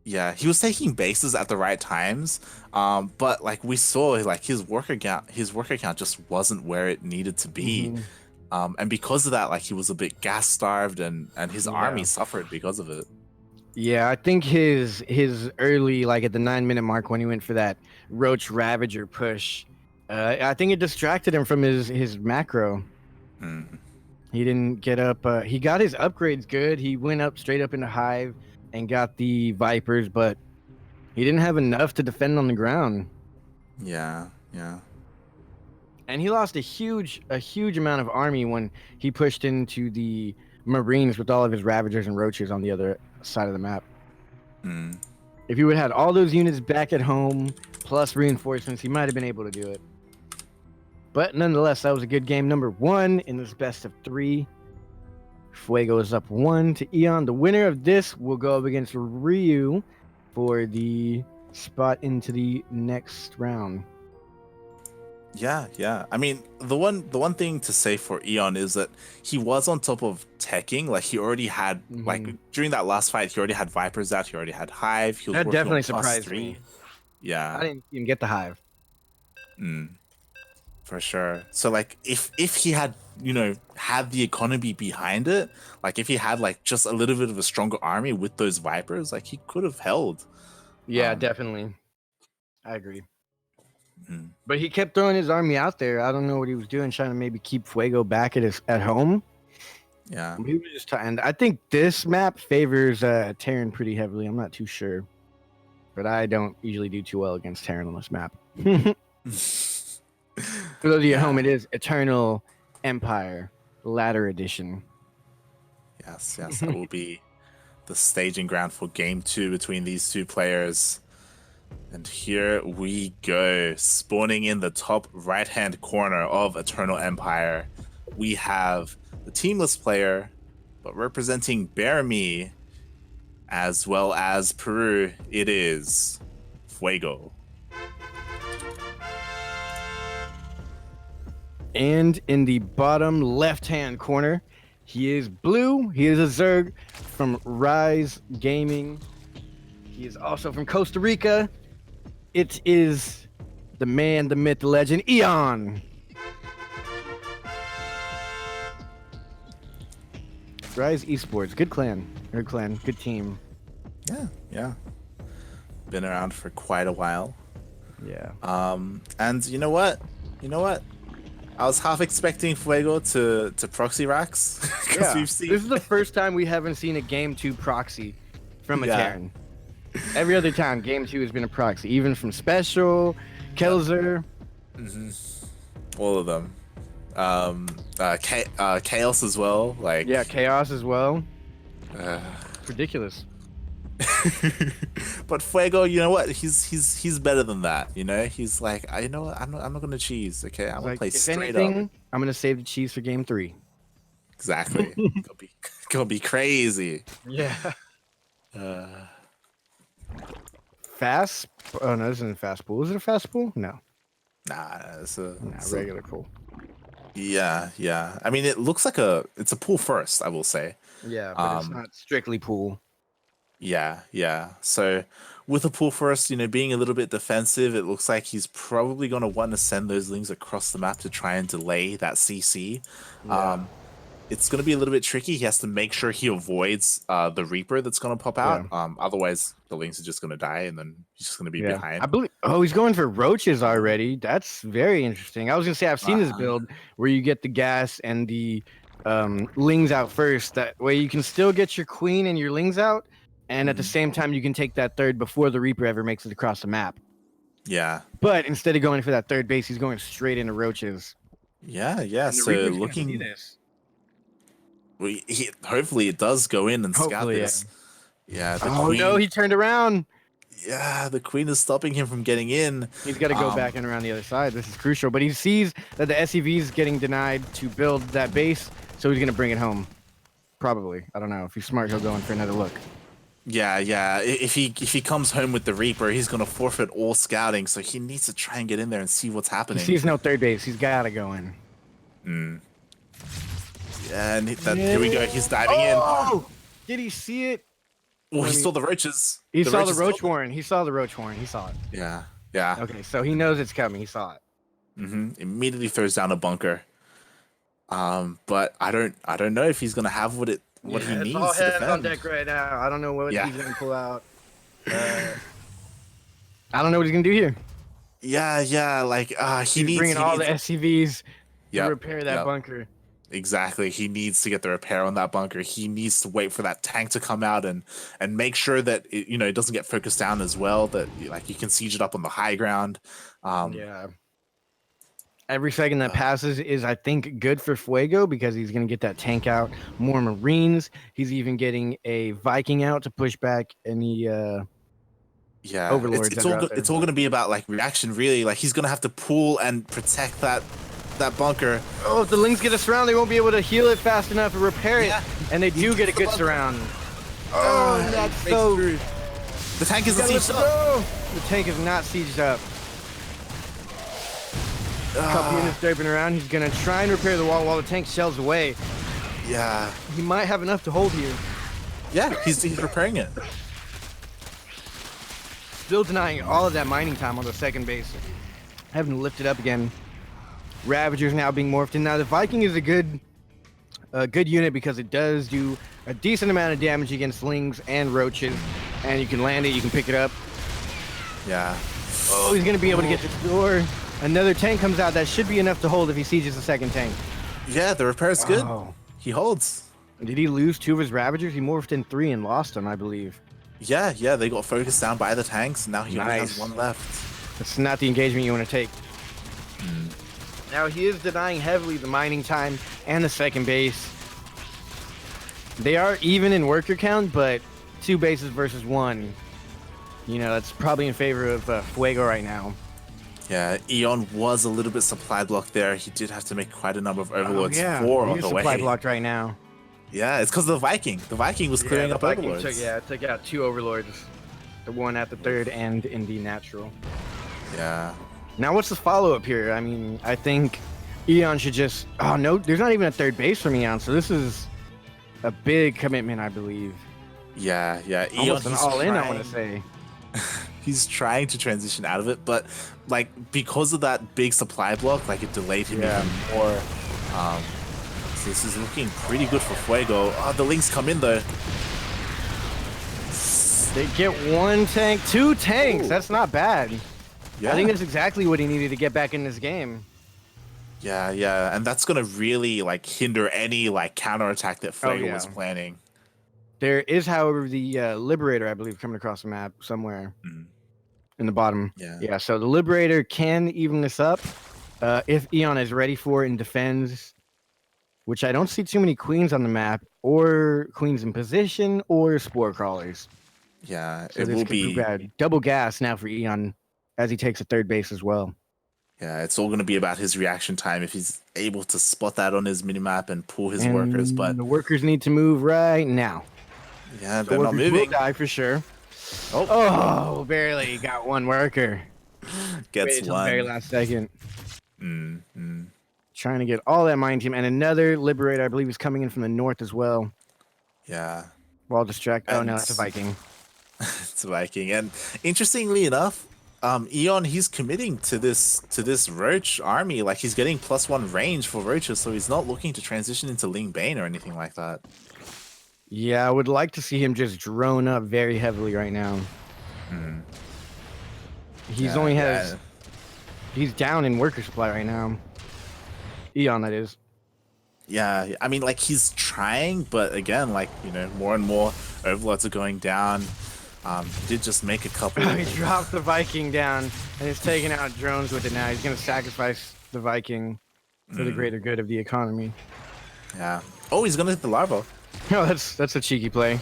A: Yeah, he was taking bases at the right times. But like we saw, like his work account just wasn't where it needed to be. And because of that, like he was a bit gas starved, and his army suffered because of it.
B: Yeah, I think his early, like at the 9-minute mark when he went for that Roach Ravager push, I think it distracted him from his macro. He didn't get up. He got his upgrades good. He went up straight up into Hive and got the Vipers, but he didn't have enough to defend on the ground.
A: Yeah.
B: And he lost a huge amount of army when he pushed into the Marines with all of his Ravagers and Roaches on the other side of the map. If he would have had all those units back at home, plus reinforcements, he might have been able to do it. But nonetheless, that was a good game. Number 1 in this best of 3. Fuego is up 1 to Eon. The winner of this will go up against Ryu for the spot into the next round.
A: Yeah. I mean, the one thing to say for Eon is that he was on top of teching. Like he already had like during that last fight, he already had Vipers out. He already had Hive. He was
B: That
A: working on
B: definitely surprised
A: +3.
B: me.
A: Yeah,
B: I didn't even get the Hive.
A: For sure. So like if he had had the economy behind it, like if he had like just a little bit of a stronger army with those Vipers, like he could have held.
B: Yeah, definitely. I agree. But he kept throwing his army out there. I don't know what he was doing, trying to maybe keep Fuego back at home.
A: Yeah.
B: He was just trying. I think this map favors Terran pretty heavily. I'm not too sure, but I don't usually do too well against Terran on this map. For those of you at home, it is Eternal Empire Ladder Edition.
A: Yes, that will be the staging ground for game 2 between these two players. And here we go. Spawning in the top right-hand corner of Eternal Empire, we have the teamless player, but representing Bear Me, as well as Peru, it is Fuego.
B: And in the bottom left-hand corner, he is blue. He is a Zerg from Rise Gaming. He is also from Costa Rica. It is the man, the myth, the legend, Eon. Rise Esports, good clan. Good team.
A: Yeah. Been around for quite a while.
B: Yeah.
A: And you know what? I was half expecting Fuego to proxy racks.
B: Yeah.
A: We've seen...
B: This is the first time we haven't seen a game 2 proxy from a Terran. Every other time, game 2 has been a proxy, even from Special, Kelzer.
A: All of them. Chaos as well. Like
B: Chaos as well. Ridiculous.
A: But Fuego, you know what? He's better than that. He's like, you know what? I'm not gonna cheese. Okay, I'm gonna play straight up.
B: I'm gonna save the cheese for game 3.
A: Exactly. gonna be crazy.
B: Yeah. Fast? Oh no, this isn't fast pool. Is it a fast pool? No.
A: Nah, it's a
B: regular pool.
A: Yeah. I mean, it looks like it's a pool first, I will say.
B: Yeah, but it's not strictly pool.
A: Yeah. So with a pool first, being a little bit defensive, it looks like he's probably going to want to send those lings across the map to try and delay that CC.
B: Yeah.
A: It's going to be a little bit tricky. He has to make sure he avoids the Reaper that's going to pop out.
B: Yeah.
A: Otherwise, the lings are just going to die, and then he's just going to be behind.
B: I believe. Oh, he's going for roaches already. That's very interesting. I was going to say, I've seen this build where you get the gas and the lings out first. That way you can still get your queen and your lings out, and at the same time, you can take that third before the Reaper ever makes it across the map.
A: Yeah.
B: But instead of going for that third base, he's going straight into roaches.
A: Yeah. So looking... hopefully it does go in and scout this. Yeah.
B: Queen... no, he turned around.
A: Yeah, the queen is stopping him from getting in.
B: He's got to go back and around the other side. This is crucial. But he sees that the SEV is getting denied to build that base, so he's going to bring it home. Probably. I don't know. If he's smart, he'll go in for another look.
A: Yeah. If he comes home with the Reaper, he's going to forfeit all scouting, so he needs to try and get in there and see what's happening.
B: He sees no third base. He's got to go in.
A: Yeah, and here we go. He's diving in.
B: Did he see it?
A: Well, he saw the roaches.
B: He saw the roach warren. He saw the roach warren. He saw it.
A: Yeah.
B: Okay, so he knows it's coming. He saw it.
A: Immediately throws down a bunker. But I don't know if he's gonna have what he needs
B: it's all
A: to
B: hands
A: defend.
B: on deck right now. I don't know what he's gonna pull out. I don't know what he's gonna do here.
A: Yeah. Like he needs
B: bringing all the SCVs to repair that
A: Yep.
B: bunker.
A: Exactly. He needs to get the repair on that bunker. He needs to wait for that tank to come out and make sure that it doesn't get focused down as well. That you can siege it up on the high ground.
B: Every second that passes is, I think, good for Fuego because he's going to get that tank out, more Marines. He's even getting a Viking out to push back any
A: Yeah,
B: Overlords that are out there.
A: it's all gonna be about like reaction, really. Like he's gonna have to pull and protect that bunker.
B: Oh, if the Lings get a surround, they won't be able to heal it fast enough or repair it.
A: Yeah.
B: And they do get a good surround. Oh, that's so...
A: The tank isn't sieged up.
B: Go. The tank is not sieged up. Couple units derping around. He's gonna try and repair the wall while the tank shells away.
A: Yeah.
B: He might have enough to hold here.
A: Yeah, he's repairing it.
B: Still denying all of that mining time on the second base. Having to lift it up again. Ravagers now being morphed in. Now the Viking is a good unit because it does do a decent amount of damage against Lings and Roaches. And you can land it, you can pick it up.
A: Yeah.
B: Oh, he's gonna be able to get this door. Another tank comes out. That should be enough to hold if he sieges the second tank.
A: Yeah, the repair is good.
B: Oh.
A: He holds.
B: Did he lose 2 of his Ravagers? He morphed in 3 and lost them, I believe.
A: Yeah, they got focused down by the tanks, and now he only has 1 left.
B: That's not the engagement you want to take. Now he is denying heavily the mining time and the second base. They are even in worker count, but 2 bases versus 1. You know, that's probably in favor of Fuego right now.
A: Yeah, Eon was a little bit supply blocked there. He did have to make quite a number of overlords.
B: Oh, yeah.
A: 4 on
B: He's
A: the
B: supply
A: way.
B: blocked right now.
A: Yeah, it's because of the Viking. The Viking was clearing up overlords.
B: Took out 2 overlords. The one at the third and in the natural.
A: Yeah.
B: Now what's the follow-up here? I mean, I think Eon should just... Oh, no, there's not even a third base from Eon, so this is a big commitment, I believe.
A: Yeah.
B: Almost
A: Eon,
B: an all-in, I want to say.
A: He's trying to transition out of it, but like because of that big supply block, like it delayed him even more. So this is looking pretty good for Fuego. Oh, the Lings come in though.
B: They get 1 tank, 2 tanks. Ooh. That's not bad.
A: Yeah.
B: I think that's exactly what he needed to get back in this game.
A: Yeah, and that's gonna really like hinder any like counterattack that Fuego was planning.
B: There is, however, the Liberator, I believe, coming across the map somewhere in the bottom. Yeah, so the Liberator can even this up if Eon is ready for it and defends, which I don't see too many Queens on the map, or Queens in position, or Spore Crawlers.
A: Yeah,
B: so it will be double gas now for Eon as he takes a third base as well.
A: Yeah, it's all going to be about his reaction time if he's able to spot that on his minimap and pull his workers. But
B: the workers need to move right now.
A: Yeah, they're not moving.
B: Will die for sure. Oh, barely got 1 worker.
A: Gets 1.
B: Very last second. Trying to get all that mine team, and another Liberator, I believe, is coming in from the north as well.
A: Yeah.
B: While distracted. Oh no, it's a Viking.
A: It's a Viking, and interestingly enough, Eon, he's committing to this Roach army. Like he's getting +1 range for Roaches, so he's not looking to transition into Ling Bane or anything like that.
B: Yeah, I would like to see him just drone up very heavily right now. He's he's down in worker supply right now. Eon, that is.
A: Yeah, I mean, like he's trying, but again, like more and more overlords are going down. He did just make a couple.
B: He dropped the Viking down and he's taking out drones with it now. He's gonna sacrifice the Viking for the greater good of the economy.
A: Yeah. Oh, he's gonna hit the larva.
B: Oh, that's a cheeky play.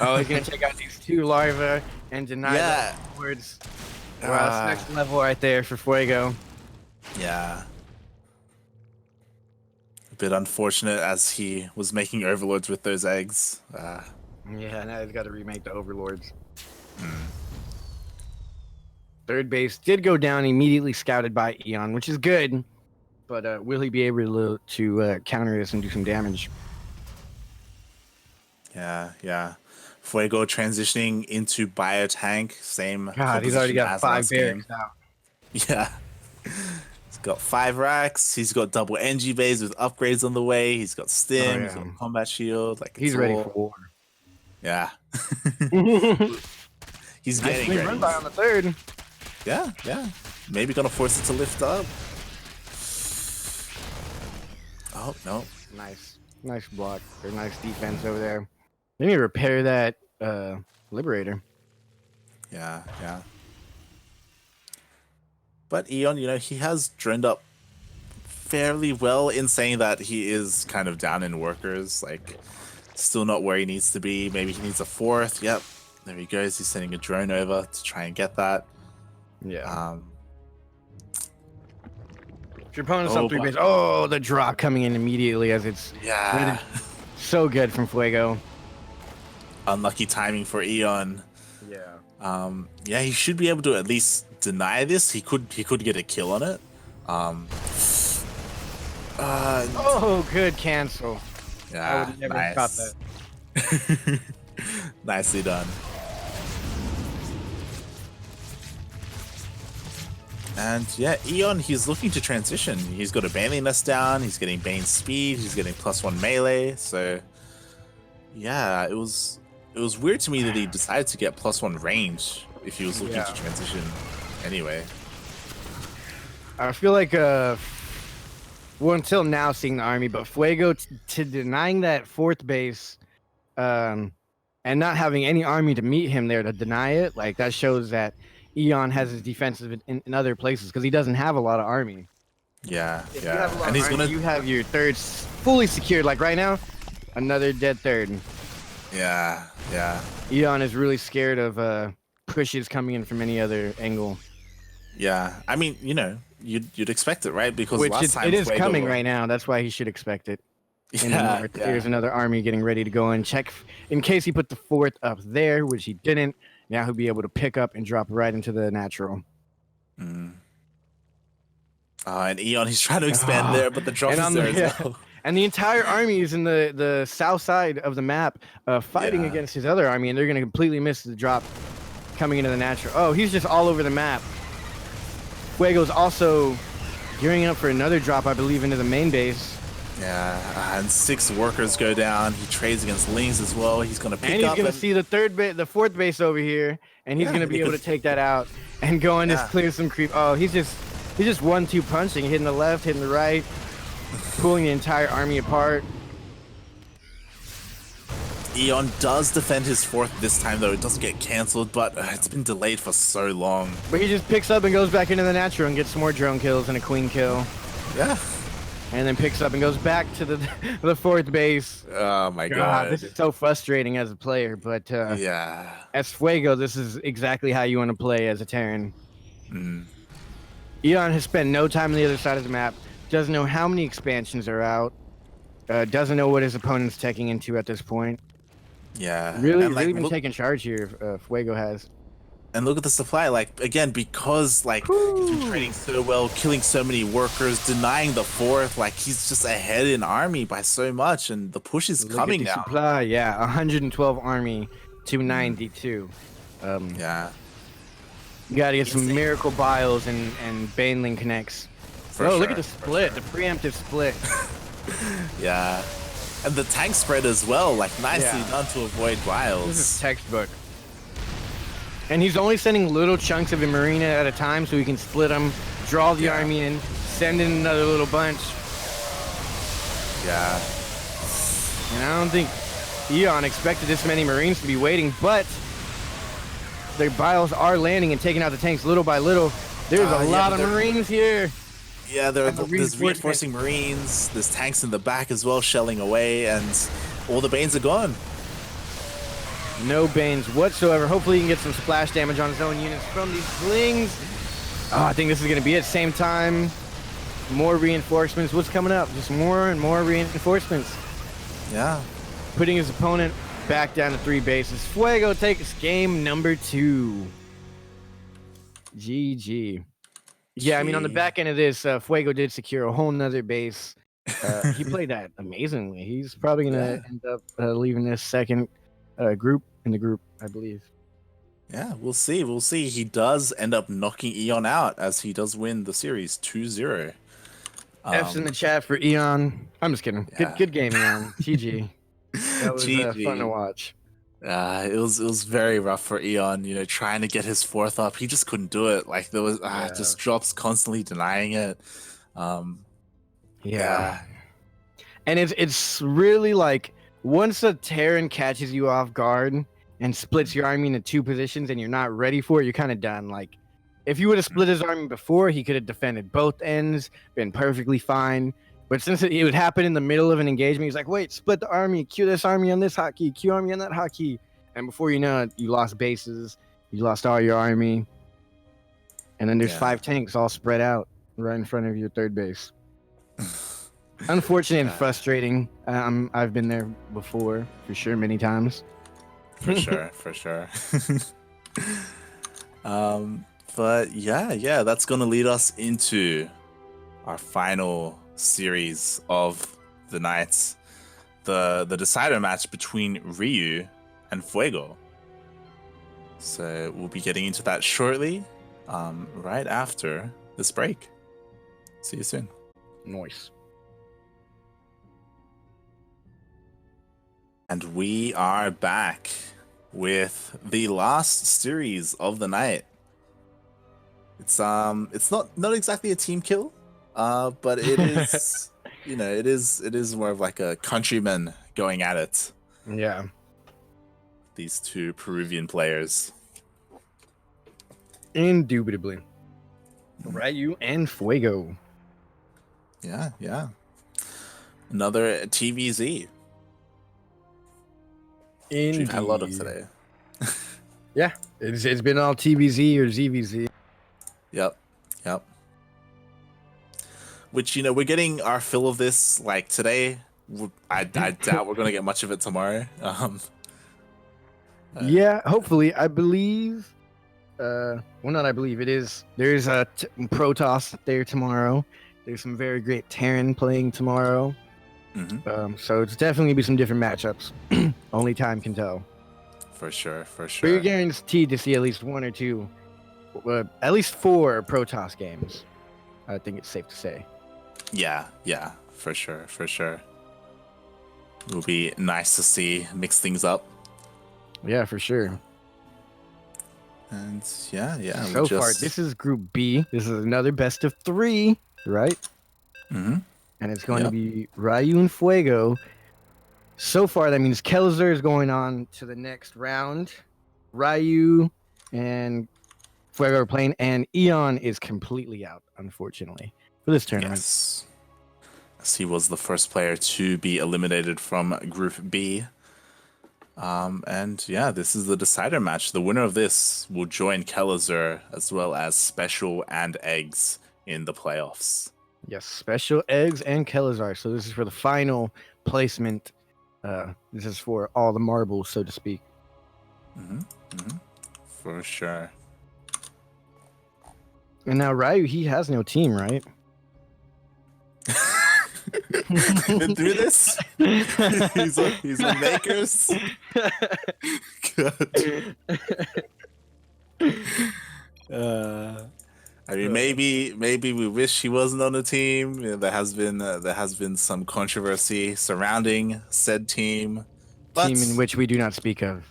B: Oh, he's gonna take out these 2 larvae and deny the words. Wow, that's next level right there for Fuego.
A: Yeah. A bit unfortunate as he was making overlords with those eggs.
B: Yeah, now he's got to remake the overlords. Third base did go down, immediately scouted by Eon, which is good. But will he be able to counter this and do some damage?
A: Yeah. Fuego transitioning into Biotank. Same.
B: God, he's already got 5 barracks now.
A: Yeah. He's got 5 racks. He's got double NG bays with upgrades on the way. He's got stim. He's got combat shield. Like
B: he's ready for war.
A: Yeah. He's getting
B: ready. Run by on the third.
A: Yeah. Maybe gonna force it to lift up. Oh no.
B: Nice block. Or nice defense over there. They need to repair that Liberator.
A: Yeah. But Eon, he has droned up fairly well in saying that he is kind of down in workers. Like, still not where he needs to be. Maybe he needs a 4th. Yep. There he goes. He's sending a drone over to try and get that.
B: Yeah. Your opponent's on 3 base. Oh, the drop coming in immediately as it's so good from Fuego.
A: Unlucky timing for Eon.
B: Yeah.
A: Yeah, he should be able to at least deny this. He could get a kill on it.
B: Oh, good cancel.
A: Yeah,
B: I would never caught that.
A: Nicely done. And yeah, Eon, he's looking to transition. He's got a Baneling Nest down, he's getting Bane speed, he's getting +1 melee, so yeah, it was weird to me that he decided to get +1 range if he was looking to transition anyway.
B: I feel like well, until now seeing the army, but Fuego to denying that 4th base and not having any army to meet him there to deny it, like that shows that Eon has his defensive in other places because he doesn't have a lot of army.
A: Yeah,
B: if you have a lot of army,
A: gonna...
B: you have your 3rd fully secured. Like right now, another dead 3rd.
A: Yeah.
B: Eon is really scared of pushes coming in from any other angle.
A: Yeah, I mean, you know, you'd expect it, right? Because
B: which
A: last time
B: it is coming right now. That's why he should expect it.
A: Yeah,
B: There's another army getting ready to go and check in case he put the 4th up there, which he didn't. Now he'll be able to pick up and drop right into the natural.
A: And Eon, he's trying to expand there, but the drop is there as well.
B: And the entire army is in the south side of the map fighting against his other army, and they're going to completely miss the drop coming into the natural. Oh, he's just all over the map. Fuego's also gearing up for another drop, I believe, into the main base.
A: Yeah, and 6 workers go down. He trades against Lings as well. He's going to pick up.
B: And he's going to see the 4th base over here, and he's going to be able to take that out and go and just clear some creep. Oh, he's just 1-2 punching, hitting the left, hitting the right, pulling the entire army apart.
A: Eon does defend his 4th this time, though. It doesn't get cancelled, but it's been delayed for so long.
B: But he just picks up and goes back into the natural and gets some more drone kills and a queen kill.
A: Yeah.
B: And then picks up and goes back to the 4th base.
A: Oh my god.
B: This is so frustrating as a player, but
A: yeah.
B: As Fuego, this is exactly how you want to play as a Terran. Eon has spent no time on the other side of the map, doesn't know how many expansions are out, doesn't know what his opponent's teching into at this point.
A: Yeah.
B: Really been taking charge here, Fuego has.
A: And look at the supply, like, again, because, like, he's been trading so well, killing so many workers, denying the 4th, like, he's just ahead in army by so much, and the push is coming now.
B: Supply, 112 army to 92.
A: Yeah.
B: You gotta get some miracle biles and Baneling connects. Look at the split, the preemptive split.
A: Yeah. And the tank spread as well, like, nicely done to avoid biles.
B: This is textbook. And he's only sending little chunks of a Marina at a time so he can split them, draw the army in, send in another little bunch.
A: Yeah.
B: And I don't think Eon expected this many Marines to be waiting, but their biles are landing and taking out the tanks little by little. There's a lot of Marines here.
A: Yeah, there's reinforcing Marines, there's tanks in the back as well shelling away, and all the Banes are gone.
B: No Banes whatsoever. Hopefully he can get some splash damage on his own units from these Slings. Oh, I think this is going to be it. Same time, more reinforcements. What's coming up? Just more and more reinforcements.
A: Yeah.
B: Putting his opponent back down to 3 bases. Fuego takes game number 2. GG. Yeah, I mean, on the back end of this, Fuego did secure a whole nother base. He played that amazingly. He's probably going to end up leaving this second group in the group, I believe.
A: Yeah, we'll see. We'll see. He does end up knocking Eon out as he does win the series 2-0.
B: F's in the chat for Eon. I'm just kidding.
A: Yeah.
B: Good game, Eon. GG. That was fun to watch.
A: It was very rough for Eon, you know, trying to get his 4th up. He just couldn't do it. Like, there was just drops constantly denying it.
B: Yeah. And it's really like, once a Terran catches you off guard and splits your army into 2 positions and you're not ready for it, you're kind of done. Like, if you would have split his army before, he could have defended both ends, been perfectly fine. But since it would happen in the middle of an engagement, he's like, wait, split the army, Q this army on this hotkey, Q army on that hotkey. And before you know it, you lost bases, you lost all your army, and then there's
A: Yeah.
B: 5 tanks all spread out right in front of your third base. Unfortunate and frustrating. I've been there before, for sure, many times.
A: For sure. But yeah, that's gonna lead us into our final series of the night, the decider match between Ryu and Fuego. So we'll be getting into that shortly, right after this break. See you soon.
B: Nice.
A: And we are back with the last series of the night. It's not exactly a team kill, but it is it is more of like a countryman going at it.
B: Yeah.
A: These two Peruvian players.
B: Indubitably. Ryu and Fuego.
A: Yeah. Another TVZ.
B: Indeed.
A: We've had a lot of today.
B: Yeah, it's been all TVZ or ZVZ.
A: Yep. Which, we're getting our fill of this, like, today. I doubt we're going to get much of it tomorrow.
B: Yeah, hopefully. I believe, well, not I believe, it is. There's a Protoss there tomorrow. There's some very great Terran playing tomorrow. So it's definitely be some different matchups. Only time can tell.
A: For sure.
B: But you're guaranteed to see at least 1 or 2, at least 4 Protoss games. I think it's safe to say.
A: Yeah, for sure. It will be nice to see, mix things up.
B: Yeah, for sure.
A: And yeah.
B: So far, this is Group B. This is another best of 3, right?
A: Mm-hmm.
B: And it's going to be Ryu and Fuego. So far, that means Kelzer is going on to the next round. Ryu and Fuego are playing, and Eon is completely out, unfortunately, for this tournament.
A: Yes. As he was the first player to be eliminated from Group B. And yeah, this is the decider match. The winner of this will join Kelzer as well as Special and Eggs in the playoffs.
B: Yes, Special, Eggs, and Kelazar. So this is for the final placement. This is for all the marbles, so to speak.
A: For sure.
B: And now Ryu, he has no team, right?
A: Been through this? he's a makers. Good. I mean, maybe we wish he wasn't on the team. There has been some controversy surrounding said team. But,
B: team in which we do not speak of.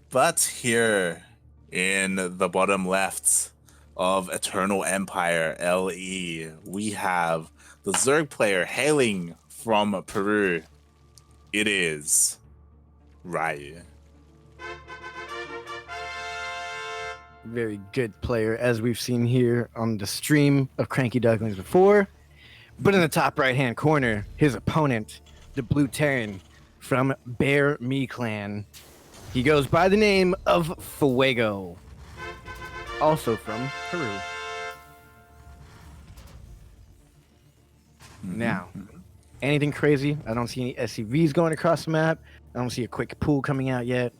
A: But here in the bottom left of Eternal Empire LE, we have the Zerg player hailing from Peru. It is Ryu.
B: Very good player, as we've seen here on the stream of CranKy Ducklings before. But in the top right-hand corner, his opponent, the Blue Terran from Bear Me Clan. He goes by the name of Fuego, also from Peru. Now, anything crazy? I don't see any SCVs going across the map. I don't see a quick pool coming out yet.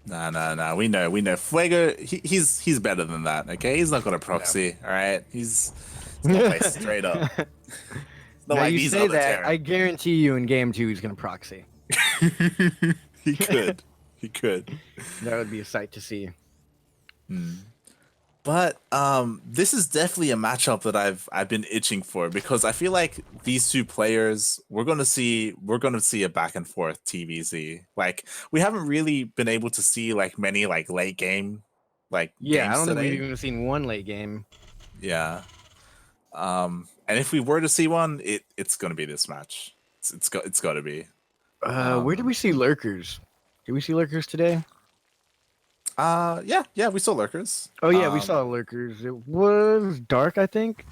A: Nah. We know. Fuego, he's better than that. Okay, he's not gonna proxy. All right, he's gonna play straight up.
B: Now like you say that, Terran. I guarantee you in game 2 he's gonna proxy.
A: He could.
B: That would be a sight to see.
A: But this is definitely a matchup that I've been itching for, because I feel like these two players, we're gonna see a back and forth TVZ. Like, we haven't really been able to see like many like late game games
B: I don't think
A: today.
B: we've even seen one late game.
A: Yeah. And if we were to see one, it's gonna be this match. It's got to be.
B: Where did we see lurkers? Did we see lurkers today?
A: Yeah, we saw lurkers.
B: Oh yeah, we saw lurkers. It was dark, I think.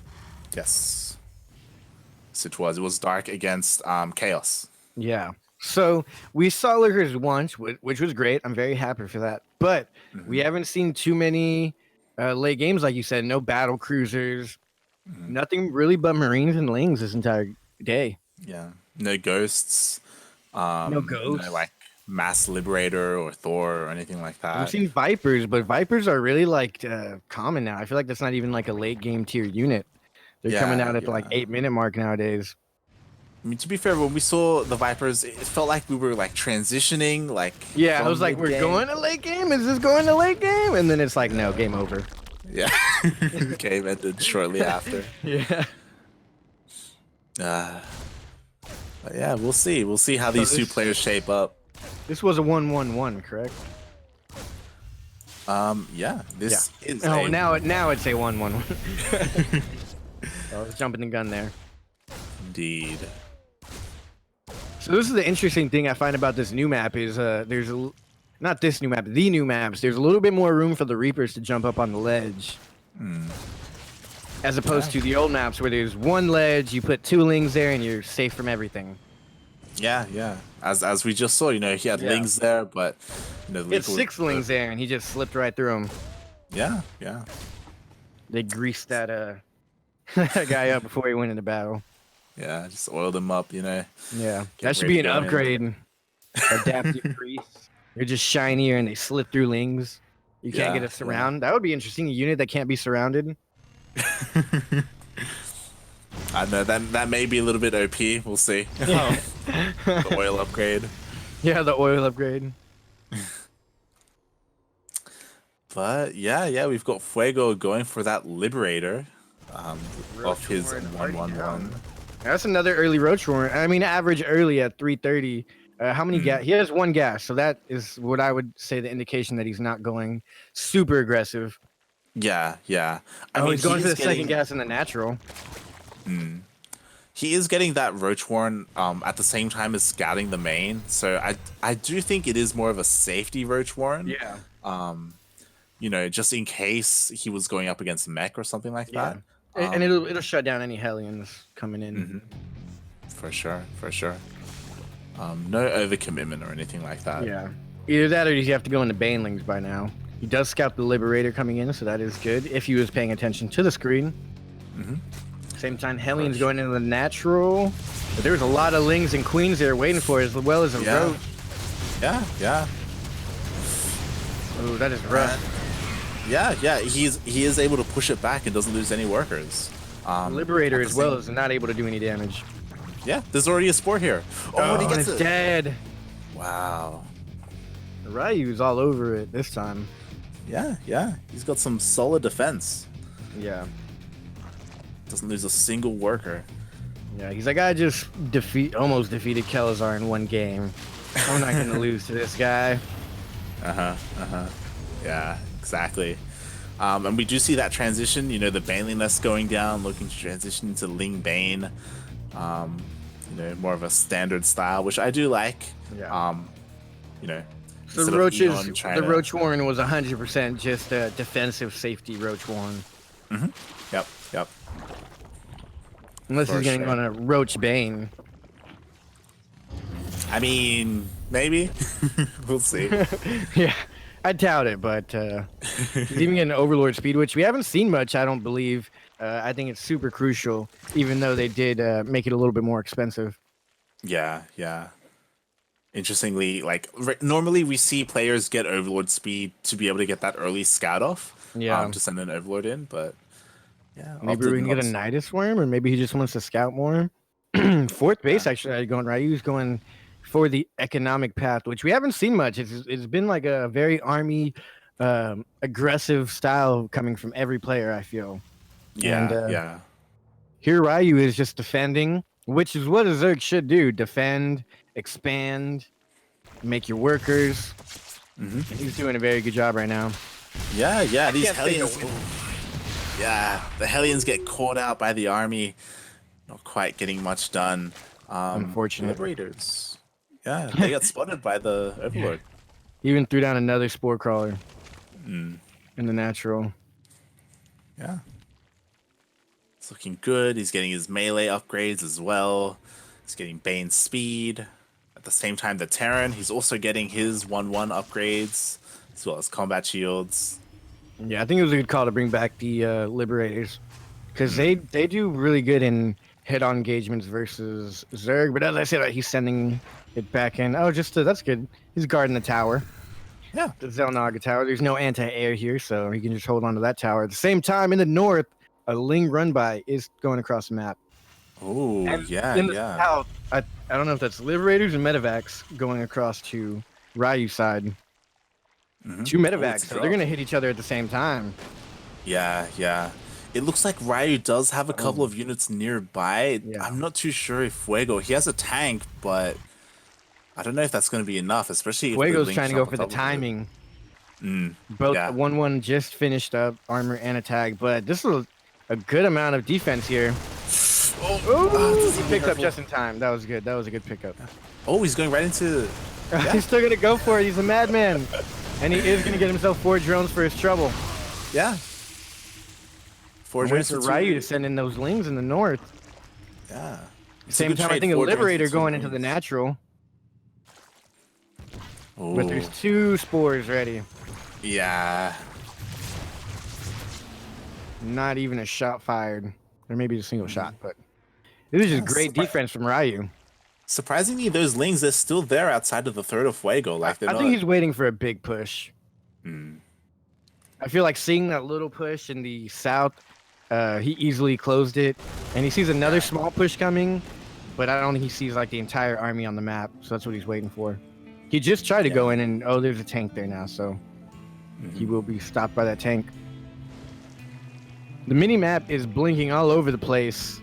A: Yes. It was dark against Chaos.
B: Yeah. So we saw Lurkers once, which was great. I'm very happy for that. But we
A: Hmm.
B: haven't seen too many late games, like you said. No battle cruisers,
A: Hmm.
B: nothing really but Marines and Lings this entire day.
A: Yeah, no ghosts.
B: No
A: Like
B: ghosts.
A: Mass Liberator or Thor or anything like
B: I've
A: that.
B: seen Vipers, but Vipers are really like common now. I feel like that's not even like a late game tier unit. They're coming
A: Yeah,
B: out at the like
A: yeah.
B: 8 minute mark nowadays.
A: I mean, to be fair, when we saw the Vipers, it felt like we were like transitioning, like
B: Yeah, I was
A: from
B: like,
A: mid
B: we're
A: game.
B: going to late game. Is this going to late game? And then it's like, no, game over.
A: Yeah, game ended shortly after.
B: Yeah.
A: Uh, but yeah, we'll see. We'll see how
B: So
A: these two
B: this
A: players shape up.
B: this was a 1-1-1, correct?
A: Yeah,
B: Yeah.
A: this is
B: Oh,
A: a
B: now it's a 1-1-1. I was jumping the gun there.
A: indeed.
B: So this is the interesting thing I find about this new map is there's not this new map, the new maps. There's a little bit more room for the Reapers to jump up on the ledge. As opposed to the old maps where there's one ledge, you put 2 Lings there, and you're safe from everything.
A: Yeah, yeah. As we just saw, he had
B: Yeah.
A: Lings there, but the
B: He had
A: Reaper
B: 6 Lings there, and he just slipped right through them.
A: Yeah, yeah.
B: They greased that that guy up before he went into battle.
A: Yeah, just oiled them up,
B: Yeah,
A: Get
B: that should
A: ready
B: be an
A: to go in.
B: upgrade. Adaptive grease. They're just shinier and they slip through Lings. You can't get
A: Yeah,
B: a surround. That would be interesting. A unit that can't be surrounded.
A: I know that may be a little bit OP. We'll see. The oil upgrade.
B: Yeah, the oil upgrade.
A: But yeah, we've got Fuego going for that Liberator. Off his
B: Roach Warren already
A: 1-1-1.
B: That's another early Roach Warren. I mean, average early at 330. How many gas? He has 1 gas, so that is what I would say the indication that he's not going super aggressive.
A: Yeah, yeah. I
B: Oh,
A: mean,
B: he's going
A: he
B: for
A: is
B: the second
A: getting
B: gas in the natural.
A: he is getting that Roach Warren at the same time as scouting the main. So I do think it is more of a safety Roach Warren.
B: Yeah.
A: Just in case he was going up against mech or something like
B: Yeah.
A: that.
B: And it'll shut down any Hellions coming in.
A: For sure, for sure. No overcommitment or anything like that.
B: Yeah. Either that or you have to go into Banelings by now. He does scout the Liberator coming in, so that is good if he was paying attention to the screen. Same time, Hellions going into the natural. But there was a lot of Lings and Queens there waiting for it, as well as a
A: Yeah.
B: Roach.
A: Yeah.
B: Oh, that is rough.
A: Yeah. He is able to push it back and doesn't lose any workers.
B: Liberator
A: at the
B: as well
A: same-
B: is not able to do any damage.
A: Yeah, there's already a sport here. Oh, and he
B: and
A: gets
B: it's
A: it.
B: dead.
A: Wow.
B: Ryu's all over it this time.
A: Yeah. He's got some solid defense.
B: Yeah.
A: Doesn't lose a single worker.
B: Yeah, he's like, I just almost defeated Kelazar in 1 game. I'm not gonna lose to this guy.
A: Yeah, exactly. And we do see that transition, the Baneliness going down, looking to transition into Ling Bane. More of a standard style, which I do like.
B: Yeah. So
A: instead
B: the
A: of Eon trying to-
B: Roach Warren was 100% just a defensive safety Roach Warren.
A: Yep.
B: Unless
A: For
B: he's getting
A: sure.
B: on a Roach Bane.
A: I mean, maybe. We'll see.
B: Yeah, I doubt it, but he's even getting Overlord speed, which we haven't seen much, I don't believe. I think it's super crucial, even though they did make it a little bit more expensive.
A: Yeah. Interestingly, normally we see players get Overlord speed to be able to get that early scout off.
B: Yeah.
A: To send an Overlord in, but yeah.
B: Maybe we can get a Nidus Worm, or maybe he just wants to scout more. Fourth base, actually, going right. He was going for the economic path, which we haven't seen much. It's been like a very army aggressive style coming from every player, I feel.
A: Yeah.
B: Here Ryu is just defending, which is what a Zerg should do. Defend, expand, make your workers. And he's doing a very good job right now.
A: Yeah. These
B: can't think
A: Hellions. Yeah, the Hellions get caught out by the army. Not quite getting much done.
B: Unfortunate.
A: Liberators. Yeah, they got spotted by the Overlord.
B: He even threw down another Spore Crawler in the natural.
A: Yeah. It's looking good. He's getting his melee upgrades as well. He's getting Bane speed. At the same time, the Terran, he's also getting his 1/1 upgrades, as well as combat shields.
B: Yeah, I think it was a good call to bring back the Liberators, because they do really good in head-on engagements versus Zerg. But as I said, he's sending it back in. Oh, that's good. He's guarding the tower.
A: Yeah.
B: The Zelnaga tower. There's no anti-air here, so he can just hold on to that tower. At the same time, in the north, a Ling run-by is going across the map.
A: Oh,
B: And
A: yeah,
B: in the
A: yeah.
B: south, I don't know if that's Liberators or Medivacs going across to Ryu's side. Two Medivacs, so they're going to hit each other at the same time.
A: Yeah, yeah. It looks like Ryu does have a couple of units nearby.
B: Yeah.
A: I'm not too sure if Fuego, he has a tank, but I don't know if that's going to be enough, especially if
B: Fuego's trying to go for the timing. Both
A: yeah.
B: 1/1 just finished up armor and attack, but this is a good amount of defense here. He picked up just in time. That was good. That was a good pickup.
A: Oh, he's going right into... Yeah.
B: He's still going to go for it. He's a madman. And he is going to get himself 4 drones for his trouble.
A: Yeah. 4 drones
B: for Ryu to send in those Lings in the north.
A: Yeah.
B: Same time, I think a Liberator going into the natural.
A: Ooh.
B: But there's 2 spores ready.
A: Yeah.
B: Not even a shot fired. Or maybe a single shot, but this is just great defense from Ryu.
A: Surprisingly, those Lings, they're still there outside of the third of Fuego. Like
B: I think he's waiting for a big push. I feel like seeing that little push in the south, he easily closed it. And he sees another small push coming, but I don't think he sees like the entire army on the map. So that's what he's waiting for. He just tried to go in and, oh, there's a tank there now. So he will be stopped by that tank. The mini-map is blinking all over the place.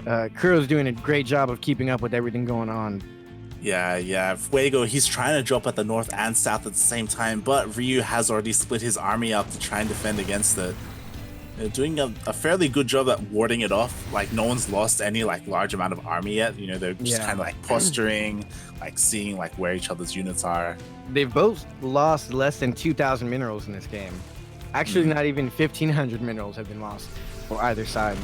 B: Kuro's doing a great job of keeping up with everything going on.
A: Yeah, yeah. Fuego, he's trying to drop at the north and south at the same time, but Ryu has already split his army up to try and defend against it. They're doing a fairly good job at warding it off. Like, no one's lost any, like, large amount of army yet. You know, they're just kind of, like, posturing, like, seeing, like, where each other's units are.
B: They've both lost less than 2,000 minerals in this game. Actually, not even 1,500 minerals have been lost for either side.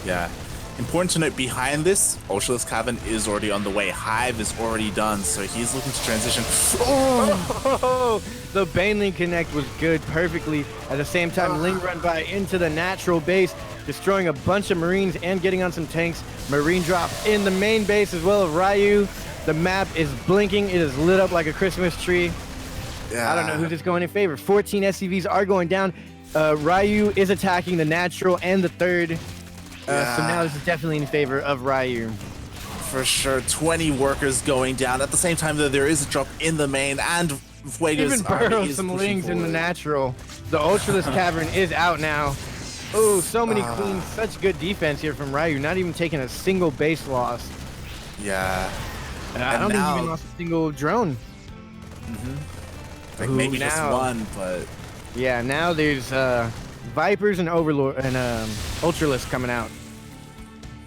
A: Yeah. Important to note, behind this, Ultralisk Cavern is already on the way. Hive is already done, so he's looking to transition.
B: Oh! The Baneling Connect was good perfectly. At the same time, Ling run by into the natural base, destroying a bunch of Marines and getting on some tanks. Marine drop in the main base as well as Ryu. The map is blinking. It is lit up like a Christmas tree.
A: Yeah.
B: I don't know who's just going in favor. 14 SCVs are going down. Ryu is attacking the natural and the third. So now this is definitely in favor of Ryu.
A: For sure. 20 workers going down. At the same time, though, there is a drop in the main, and Fuego's
B: even burrows some Lings in the natural. The Ultralisk Cavern is out now. Oh, so many queens. Such good defense here from Ryu. Not even taking a single base loss.
A: Yeah.
B: I don't think he even lost a single drone.
A: Like maybe just one, but...
B: Yeah, now there's Vipers and Overlord and Ultralisk coming out.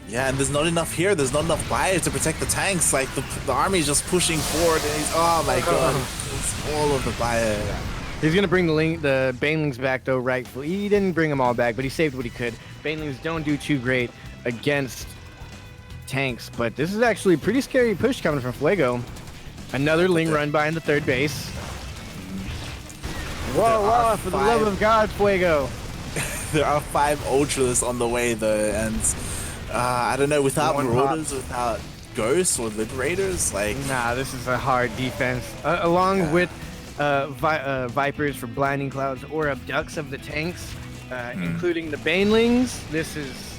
A: Yeah, and there's not enough here. There's not enough Bio to protect the tanks. Like the army is just pushing forward, and he's, oh my god, it's all of the Bio.
B: He's gonna bring the Banelings back though, rightfully. He didn't bring them all back, but he saved what he could. Banelings don't do too great against tanks, but this is actually a pretty scary push coming from Fuego. Another Ling run by in the third base. Whoa, for the love of God, Fuego.
A: There are 5 Ultralists on the way though, and I don't know, without Marauders, without Ghosts or Liberators, like...
B: Nah, this is a hard defense. Along with Vipers for Blinding Clouds or Abducts of the tanks, including the Banelings, this is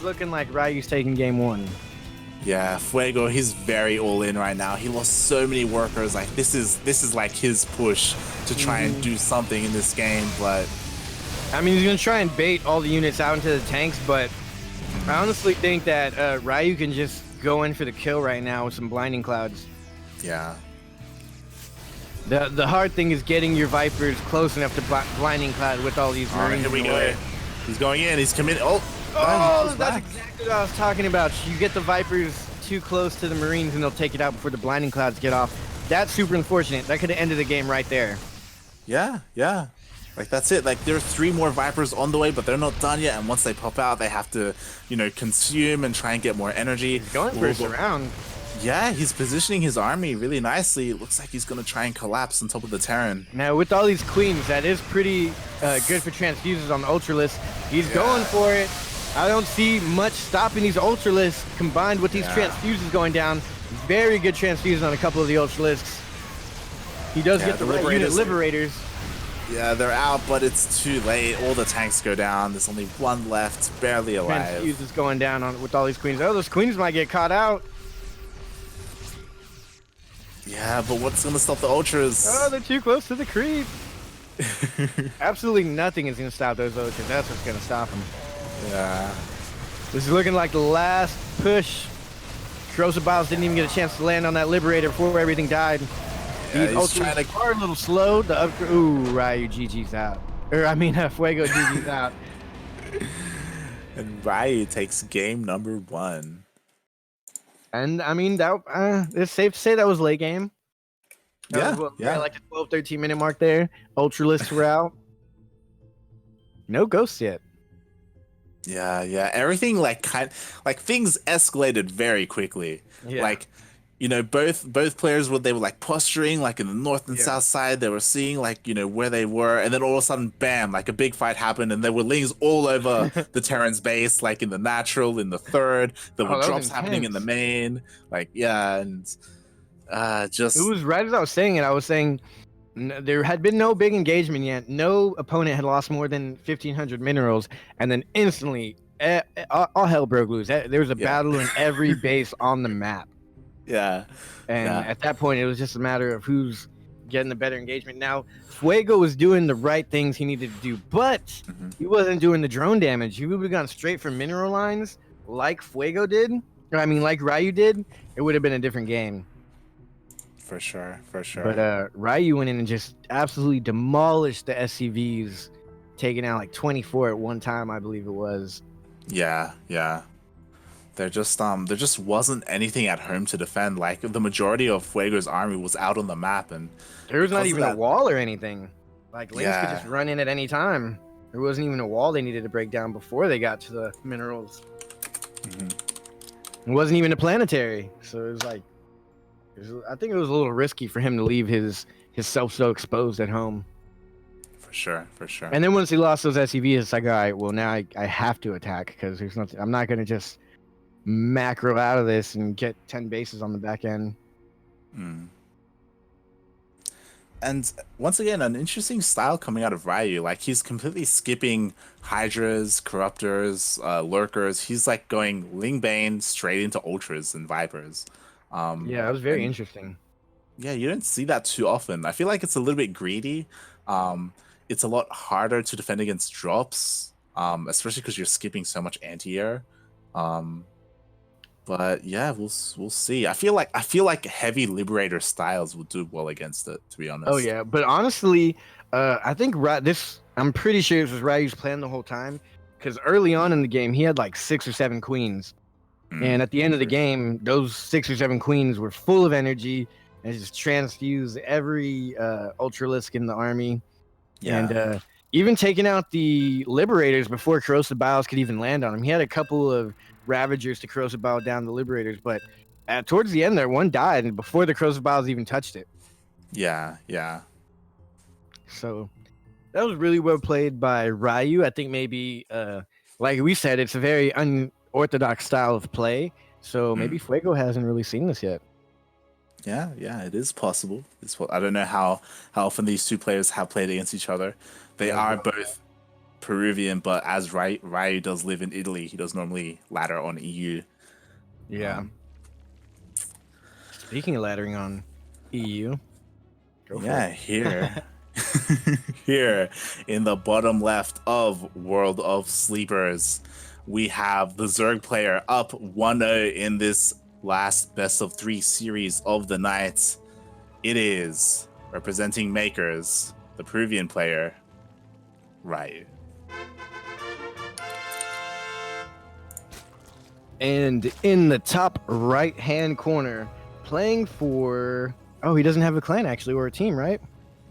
B: looking like Ryu's taking game 1.
A: Yeah, Fuego, he's very all in right now. He lost so many workers. Like this is like his push to try and do something in this game, but
B: I mean, he's gonna try and bait all the units out into the tanks, but I honestly think that Ryu can just go in for the kill right now with some Blinding Clouds.
A: Yeah.
B: The hard thing is getting your Vipers close enough to Blinding Cloud with all these Marines.
A: Here we go. He's going in. He's committed. Oh,
B: that's exactly what I was talking about. You get the Vipers too close to the Marines and they'll take it out before the Blinding Clouds get off. That's super unfortunate. That could have ended the game right there.
A: Yeah, yeah. Like, that's it. Like, there are 3 more Vipers on the way, but they're not done yet. And once they pop out, they have to, you know, consume and try and get more energy.
B: He's going for a surround.
A: Yeah, he's positioning his army really nicely. It looks like he's going to try and collapse on top of the Terran.
B: Now, with all these queens, that is pretty good for transfuses on the Ultralisk. He's going for it. I don't see much stopping these Ultralisks combined with these transfuses going down. Very good transfuses on a couple of the Ultralisks. He does get the unit Liberators.
A: Yeah, they're out, but it's too late. All the tanks go down. There's only one left, barely alive.
B: Transfuses going down with all these queens. Oh, those queens might get caught out.
A: Yeah, but what's going to stop the Ultras?
B: Oh, they're too close to the creep. Absolutely nothing is going to stop those Ultras. That's what's going to stop them.
A: Yeah.
B: This is looking like the last push. Corrosive Biles didn't even get a chance to land on that Liberator before everything died.
A: Yeah,
B: These Ultras are a little slow. Ooh, Ryu GG's out. Or, I mean, Fuego GG's out.
A: And Ryu takes game number 1.
B: And, I mean, it's safe to say that was late game.
A: That
B: was like the 12, 13 minute mark there. Ultralisks were out. No ghosts yet.
A: Yeah. Everything things escalated very quickly.
B: Yeah.
A: Like, you know, both players they were like posturing like in the north and south side. They were seeing like, you know, where they were, and then all of a sudden, bam, like a big fight happened, and there were lings all over the Terran's base, like in the natural, in the third. There were drops happening in the main. Like, and just
B: it was right as I was saying it. I was saying there had been no big engagement yet. No opponent had lost more than 1,500 minerals, and then instantly, all hell broke loose. There was a battle in every base on the map.
A: Yeah.
B: And at that point, it was just a matter of who's getting the better engagement. Now, Fuego was doing the right things he needed to do, but he wasn't doing the drone damage. He would have gone straight for mineral lines like Fuego did. Like Ryu did. It would have been a different game.
A: For sure.
B: But Ryu went in and just absolutely demolished the SCVs, taking out like 24 at one time, I believe it was.
A: Yeah. There just wasn't anything at home to defend. Like the majority of Fuego's army was out on the map, and
B: there was not even a wall or anything. Like lings could just run in at any time. There wasn't even a wall they needed to break down before they got to the minerals. It wasn't even a planetary, so it was like, I think it was a little risky for him to leave his self so exposed at home.
A: For sure.
B: And then once he lost those SCVs, it's like, all right, well now I have to attack because there's nothing. I'm not gonna just macro out of this and get 10 bases on the back end.
A: And once again, an interesting style coming out of Ryu. Like he's completely skipping Hydras, Corruptors, Lurkers. He's like going Lingbane straight into Ultras and Vipers.
B: Yeah, it was very interesting.
A: Yeah, you don't see that too often. I feel like it's a little bit greedy. It's a lot harder to defend against drops, especially because you're skipping so much anti-air. But yeah, we'll see. I feel like heavy Liberator styles will do well against it, to be honest.
B: Oh yeah, but honestly, I think I'm pretty sure this was Ryu's plan the whole time, because early on in the game he had like 6 or 7 queens, and at the end of the game, those 6 or 7 queens were full of energy and just transfused every Ultralisk in the army. Yeah. And even taking out the Liberators before Corrosive Biles could even land on him. He had a couple of Ravagers to Corrosive Bile down the Liberators, but towards the end there, one died and before the Corrosive Biles even touched it.
A: Yeah.
B: So that was really well played by Ryu. I think maybe, like we said, it's a very unorthodox style of play. So maybe Fuego hasn't really seen this yet.
A: Yeah, it is possible. I don't know how often these two players have played against each other. They are both Peruvian, but as Ryu does live in Italy, he does normally ladder on EU.
B: Yeah. Speaking of laddering on EU,
A: here in the bottom left of World of Sleepers, we have the Zerg player up 1-0 in this last best of 3 series of the night. It is representing Makers, the Peruvian player, Ryu.
B: And in the top right-hand corner, playing for... Oh, he doesn't have a clan, actually, or a team, right?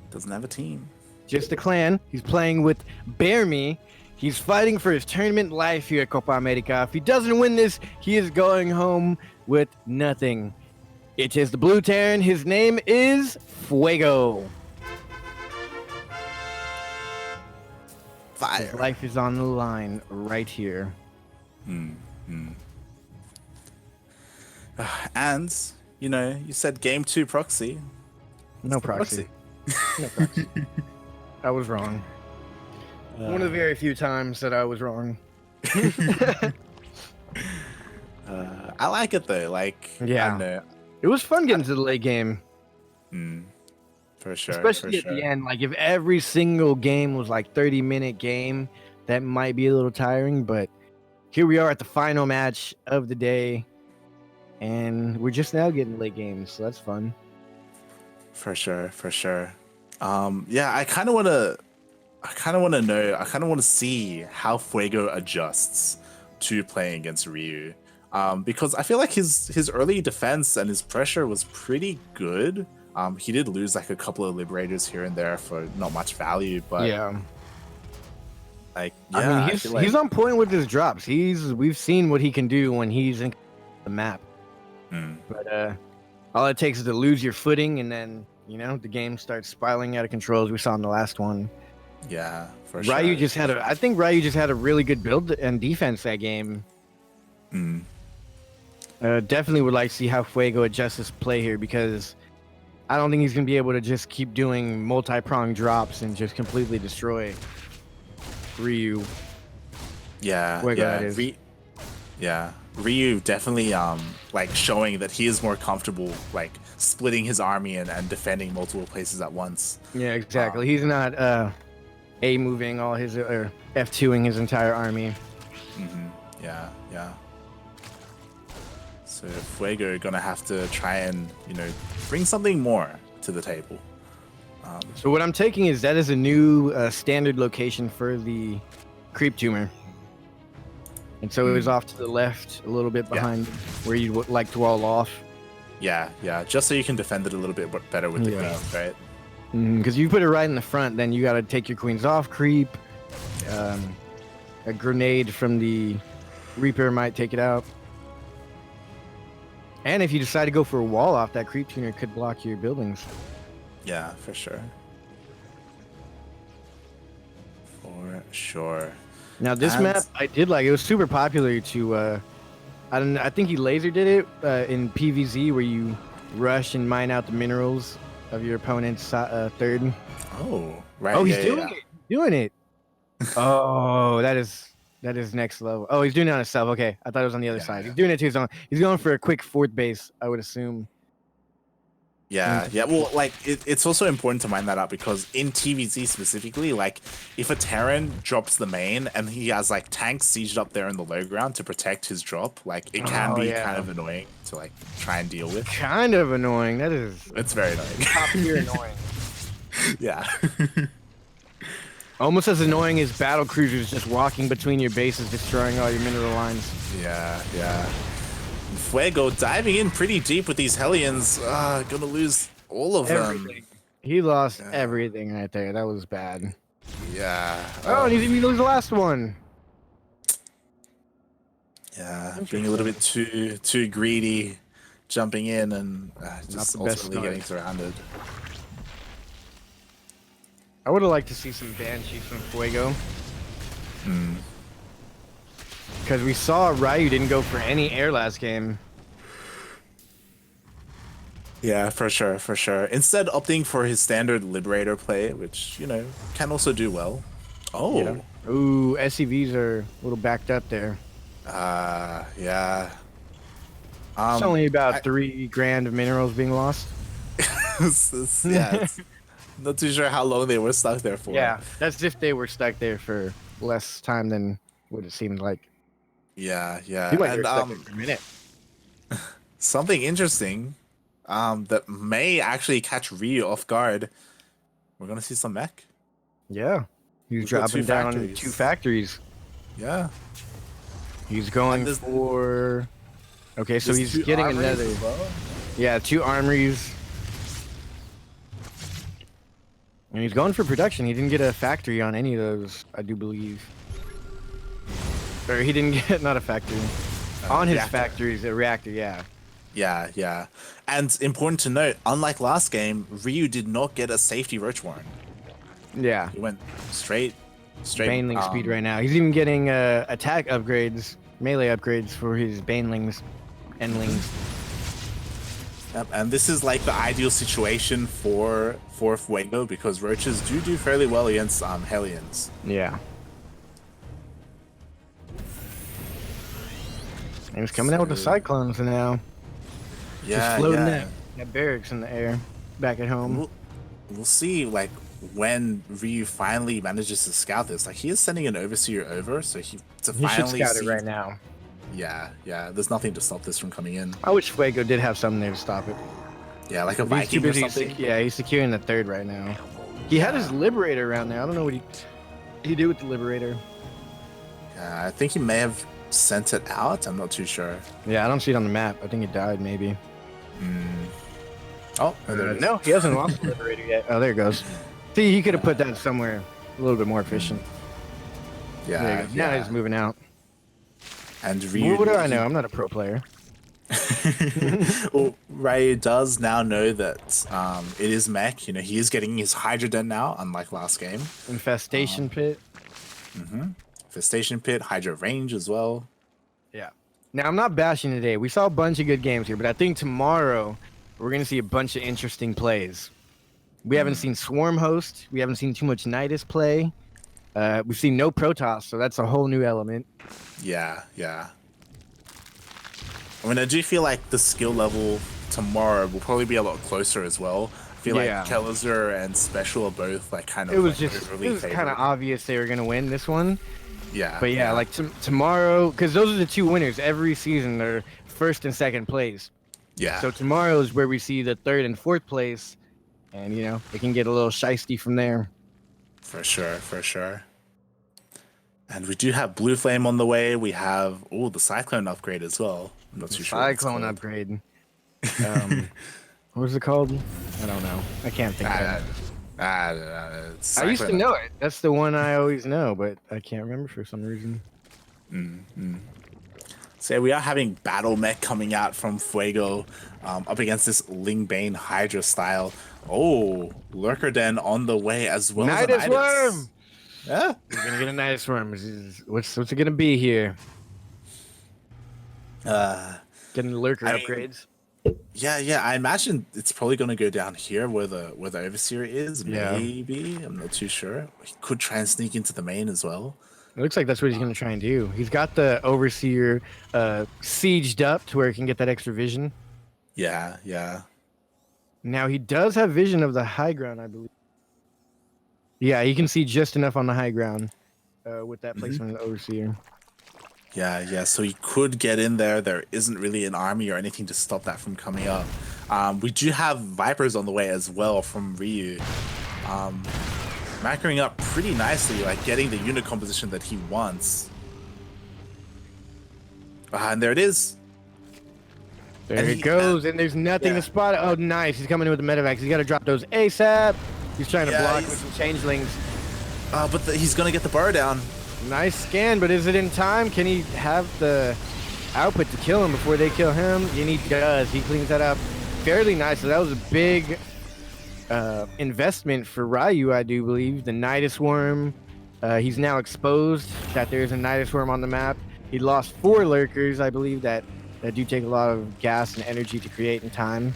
A: Doesn't have a team.
B: Just a clan. He's playing with Bear Me. He's fighting for his tournament life here at Copa America. If he doesn't win this, he is going home with nothing. It is the Blue Terran. His name is Fuego. His
A: Fire.
B: life is on the line right here.
A: And, you said game 2 proxy.
B: No proxy. No proxy. I was wrong. One of the very few times that I was wrong.
A: I like it though. Like,
B: Yeah.
A: I don't know.
B: It was fun getting to the late game.
A: For sure.
B: Especially at the end. Like, if every single game was like 30-minute game, that might be a little tiring. But here we are at the final match of the day. And we're just now getting late games. So that's fun.
A: For sure. Yeah, I kind of want to see how Fuego adjusts to playing against Ryu. Because I feel like his early defense and his pressure was pretty good. He did lose like a couple of liberators here and there for not much value, but
B: yeah.
A: Like,
B: I mean, he's on point with his drops. We've seen what he can do when he's in the map. But all it takes is to lose your footing, and then the game starts spiraling out of control, as we saw in the last one.
A: Yeah, for
B: Ryu
A: sure.
B: I think Ryu just had a really good build and defense that game. Definitely would like to see how Fuego adjusts his play here, because I don't think he's gonna be able to just keep doing multi-pronged drops and just completely destroy Ryu.
A: Yeah,
B: Fuego,
A: yeah,
B: that is.
A: Ryu definitely like showing that he is more comfortable like splitting his army and defending multiple places at once.
B: Yeah, exactly. He's not A moving all his or F2ing his entire army.
A: Yeah. So Fuego gonna have to try and bring something more to the table.
B: So what I'm taking is that is a new standard location for the creep tumor. And so it was off to the left, a little bit behind where you would like to wall off.
A: Yeah, just so you can defend it a little bit better with the queens, right?
B: Because you put it right in the front, then you got to take your queens off creep. A grenade from the Reaper might take it out. And if you decide to go for a wall off, that creep tuner could block your buildings.
A: Yeah, for sure. For sure.
B: Now this map I did like. It was super popular to I think he laser did it in PvZ, where you rush and mine out the minerals of your opponent's third.
A: Oh, right.
B: Oh, he's doing it. Oh, that is next level. Oh, he's doing it on himself. Okay, I thought it was on the other side. He's doing it to his own. He's going for a quick fourth base, I would assume.
A: Yeah. Well, like it's also important to mind that out, because in TVZ specifically, like if a Terran drops the main and he has like tanks sieged up there in the low ground to protect his drop, like it can be kind of annoying to like try and deal with.
B: Kind of annoying. That is.
A: It's very annoying.
B: Top tier annoying.
A: Yeah.
B: Almost as annoying as battle cruisers just walking between your bases, destroying all your mineral lines.
A: Yeah. Fuego diving in pretty deep with these Hellions. Gonna lose all of them.
B: He lost everything right there. That was bad.
A: Yeah.
B: Oh, and he didn't even lose the last one.
A: Yeah, being a little bit too greedy, jumping in and just ultimately getting surrounded.
B: I would have liked to see some Banshees from Fuego. Because we saw Ryu didn't go for any air last game.
A: Yeah, for sure. Instead, opting for his standard Liberator play, which, can also do well. Oh.
B: Yeah. Ooh, SCVs are a little backed up there.
A: Yeah.
B: It's only about 3 grand of minerals being lost.
A: It's not too sure how long they were stuck there for.
B: Yeah, that's if they were stuck there for less time than what it seemed like.
A: Yeah.
B: You might stuck there for a minute.
A: Something interesting that may actually catch Ryu off guard. We're gonna see some mech.
B: Yeah, he's dropping down 2 factories.
A: Yeah,
B: he's going for. Okay, so he's getting another. Yeah, 2 armories. And he's going for production. He didn't get a factory on any of those, I do believe. Or he didn't get, not a factory. On his factories, a reactor, yeah.
A: Yeah, yeah. And important to note, unlike last game, Ryu did not get a safety Roach Warren.
B: Yeah.
A: He went straight.
B: Baneling speed right now. He's even getting attack upgrades, melee upgrades for his Banelings, Endlings.
A: Yep, and this is like the ideal situation for Fuego because Roaches do fairly well against Hellions.
B: Yeah. And he's coming out with the Cyclones now.
A: Yeah,
B: just floating
A: yeah.
B: that barracks in the air back at home.
A: We'll see like when Ryu finally manages to scout this. Like he is sending an overseer over, so he finally
B: should scout it right now.
A: Yeah, yeah. There's nothing to stop this from coming in.
B: I wish Fuego did have something there to stop it.
A: Yeah, like a Viking or something.
B: Yeah, he's securing the third right now. He had his Liberator around there. I don't know what he did with the Liberator.
A: Yeah, I think he may have sent it out. I'm not too sure.
B: Yeah, I don't see it on the map. I think it died maybe.
A: Oh, there it is.
B: No, he hasn't lost the Liberator yet. Oh, there it goes. See, he could have put that somewhere a little bit more efficient.
A: Yeah,
B: now he's moving out.
A: And Ryu.
B: What do I know? I'm not a pro player.
A: Well, Ryu does now know that it is mech. You know, he is getting his Hydra Den now, unlike last game.
B: Infestation Pit.
A: Infestation Pit, Hydra Range as well.
B: Yeah. Now, I'm not bashing today. We saw a bunch of good games here, but I think tomorrow we're going to see a bunch of interesting plays. We haven't seen Swarm host. We haven't seen too much Nidus play. We've seen no Protoss, so that's a whole new element.
A: Yeah, yeah. I mean, I do feel like the skill level tomorrow will probably be a lot closer as well. I feel like Kellizer and Special are both like kind of.
B: It was kind of obvious they were going to win this one.
A: Yeah.
B: But yeah, like tomorrow, because those are the two winners every season. They're first and second place.
A: Yeah.
B: So tomorrow is where we see the third and fourth place, and you know it can get a little shiesty from there.
A: For sure, for sure. And we do have Blue Flame on the way. We have the Cyclone upgrade as well. I'm not too sure.
B: Cyclone upgrade. What was it called? I don't know. I can't think of it. I used to know it. That's the one I always know, but I can't remember for some reason.
A: So we are having Battle Mech coming out from Fuego up against this Lingbane Hydra style. Oh, Lurker Den on the way as well.
B: Nidus Worm!
A: Yeah?
B: We're going to get a Nidus Worm. What's it going to be here? Getting the Lurker upgrades.
A: Yeah. I imagine it's probably going to go down here where the Overseer is. Maybe. I'm not too sure. He could try and sneak into the main as well.
B: It looks like that's what he's going to try and do. He's got the Overseer sieged up to where he can get that extra vision.
A: Yeah, yeah.
B: Now, he does have vision of the high ground, I believe. Yeah, he can see just enough on the high ground with that placement of the Overseer.
A: Yeah. So he could get in there. There isn't really an army or anything to stop that from coming up. We do have Vipers on the way as well from Ryu. Macroing up pretty nicely, like getting the unit composition that he wants. And there it is.
B: There it goes, and there's nothing to spot it. Oh, nice. He's coming in with the medevacs. He's got to drop those ASAP. He's trying to block with some changelings.
A: But he's going to get the bar down.
B: Nice scan, but is it in time? Can he have the output to kill him before they kill him? And he does. He cleans that up fairly nice. So that was a big investment for Ryu, I do believe. The Nidus Worm. He's now exposed that there's a Nidus Worm on the map. He lost 4 lurkers, I believe, that do take a lot of gas and energy to create in time.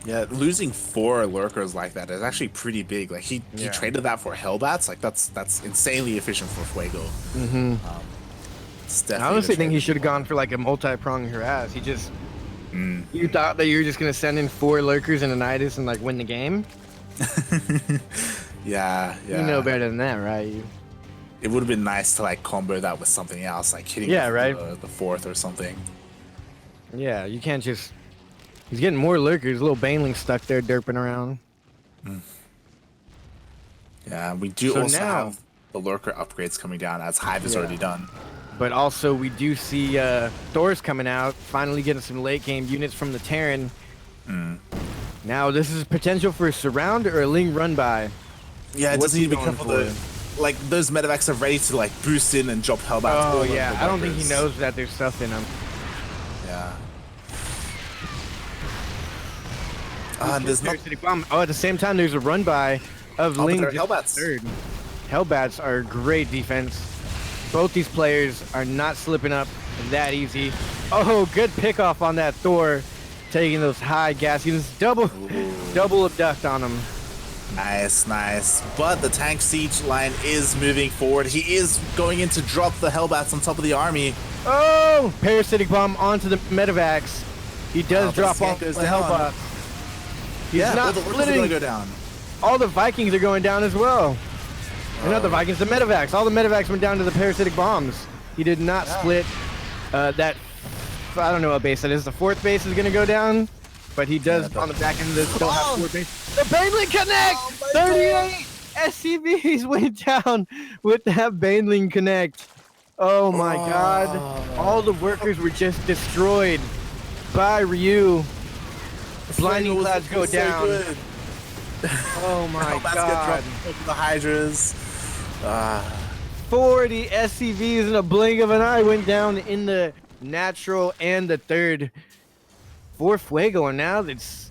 A: Yeah, losing 4 lurkers like that is actually pretty big. Like he traded that for Hellbats. Like that's insanely efficient for Fuego.
B: I honestly think he should have gone for like a multi-pronged harass. He just you thought that you were just gonna send in 4 lurkers and a Nidus and like win the game.
A: Yeah.
B: You know better than that, right?
A: It would have been nice to like combo that with something else, like hitting the 4th or something.
B: Yeah, you can't just. He's getting more lurkers. Little Baneling stuck there derping around.
A: Yeah, we do also have the lurker upgrades coming down as Hive is already done.
B: But also we do see Thor's coming out, finally getting some late game units from the Terran. Now this is potential for a surround or a Ling run by.
A: Yeah, it doesn't need to be careful. Like those medevacs are ready to like boost in and drop Hellbats.
B: Oh yeah, I don't think he knows that there's stuff in them.
A: Yeah. And there's not.
B: Parasitic Bomb. Oh, at the same time, there's a run by of
A: Oh, but
B: Ling.
A: there are
B: just
A: Hellbats.
B: third. Hellbats are great defense. Both these players are not slipping up that easy. Oh, good pickoff on that Thor, taking those high gas units. Double abduct on him.
A: Nice, nice. But the tank siege line is moving forward. He is going in to drop the Hellbats on top of the army.
B: Oh, Parasitic Bomb onto the Medivacs. He does
A: but
B: drop
A: his
B: off the
A: tank goes down.
B: Hellbats. He's
A: Yeah, all
B: not
A: the Lurkers are
B: splitting.
A: gonna go down.
B: All the Vikings are going down as well. And not the Vikings, the Medivacs. All the Medivacs went down to the Parasitic Bombs. He did not split that. I don't know what base that is. The fourth base is going to go down, but he does on the back end of this still have fourth base. The Baneling Connect! 38 SCVs went down with that Baneling Connect. Oh my god. All the workers were just destroyed by Ryu. Blinding Clouds go down.
A: Good.
B: Oh my
A: Hellbats
B: god.
A: get dropped over the Hydras.
B: 40 SCVs in a blink of an eye went down in the natural and the third for Fuego, and now it's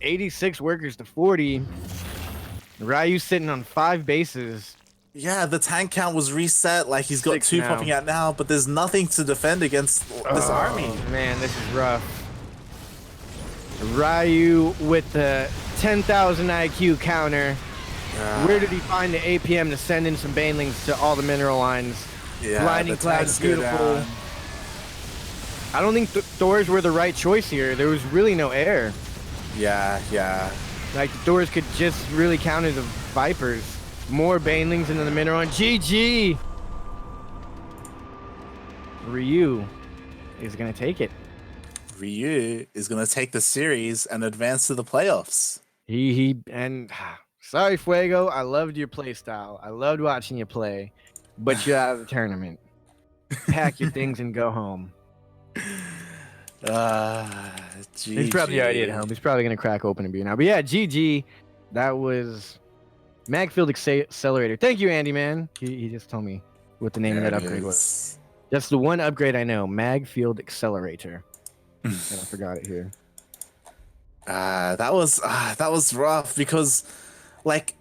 B: 86 workers to 40. Ryu sitting on 5 bases.
A: Yeah, the tank count was reset. Like he's got
B: 6
A: 2
B: now.
A: popping out now, but there's nothing to defend against this army.
B: Man, this is rough. Ryu with the 10,000 IQ counter. Where did he find the APM to send in some banelings to all the mineral lines?
A: Yeah,
B: Blinding
A: the
B: Clouds,
A: tanks go
B: beautiful.
A: down.
B: I don't think Thors were the right choice here. There was really no air.
A: Yeah, yeah.
B: Like, the Thors could just really counter the Vipers. More banelings into the mineral line. GG! Ryu is going to take it.
A: Ryu is gonna take the series and advance to the playoffs.
B: Sorry, Fuego. I loved your play style. I loved watching you play, but you're out of the tournament. Pack your things and go home. He's probably already at home. He's probably gonna crack open a beer now. But yeah, GG. That was Magfield Accelerator. Thank you, Andy, man. He just told me what the name of that upgrade was. That's the one upgrade I know. Magfield Accelerator. And I forgot it here.
A: That was rough because, like,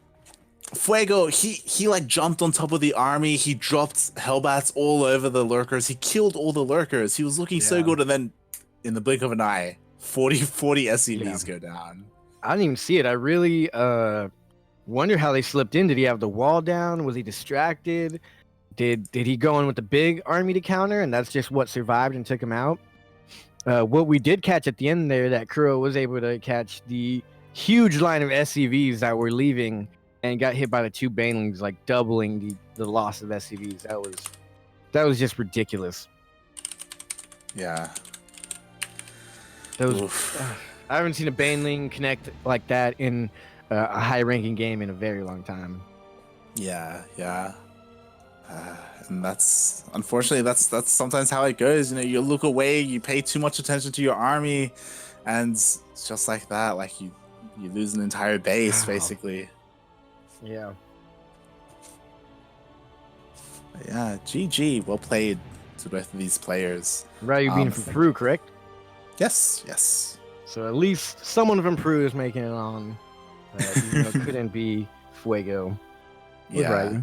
A: Fuego, he like jumped on top of the army. He dropped Hellbats all over the lurkers. He killed all the lurkers. He was looking so good, and then in the blink of an eye, 40 SCVs go down.
B: I didn't even see it. I really wonder how they slipped in. Did he have the wall down? Was he distracted? Did he go in with the big army to counter, and that's just what survived and took him out? What we did catch at the end there, that Kuro was able to catch the huge line of SCVs that were leaving and got hit by the 2 banelings, like doubling the loss of SCVs. That was just ridiculous.
A: Yeah.
B: That was. I haven't seen a baneling connect like that in a high-ranking game in a very long time.
A: Yeah, yeah. And that's unfortunately that's sometimes how it goes. You know, you look away, you pay too much attention to your army, and it's just like that, like you lose an entire base basically.
B: Yeah.
A: Yeah, GG, well played to both of these players.
B: Ryu being from Peru, correct?
A: Yes.
B: So at least someone from Peru is making it on. Even though it couldn't be Fuego.
A: Yeah.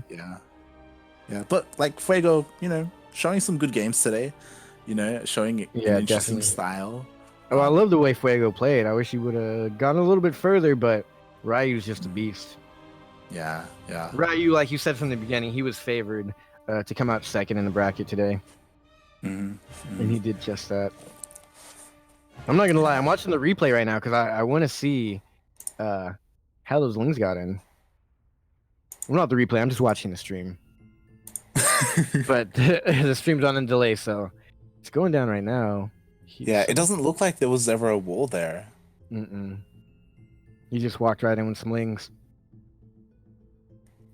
A: But like Fuego, you know, showing some good games today. You know, showing an interesting style.
B: Oh, I love the way Fuego played. I wish he would have gone a little bit further, but Ryu's just a beast.
A: Yeah.
B: Ryu, like you said from the beginning, he was favored to come out second in the bracket today. And he did just that. I'm not gonna lie, I'm watching the replay right now because I want to see how those Lings got in. Well, not the replay, I'm just watching the stream. But the stream's on in delay, so it's going down right now.
A: It doesn't look like there was ever a wall there.
B: He just walked right in with some Lings.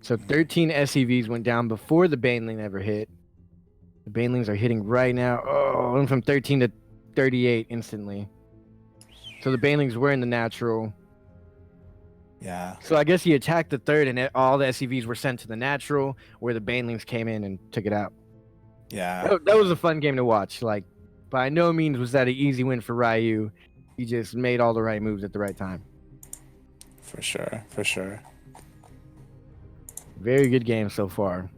B: So 13 SCVs went down before the Baneling ever hit. The Banelings are hitting right now. Oh, went from 13 to 38 instantly. So the Banelings were in the natural.
A: Yeah.
B: So I guess he attacked the third, and all the SCVs were sent to the natural, where the Banelings came in and took it out.
A: Yeah.
B: That was a fun game to watch. Like, by no means was that an easy win for Ryu. He just made all the right moves at the right time.
A: For sure. For sure.
B: Very good game so far.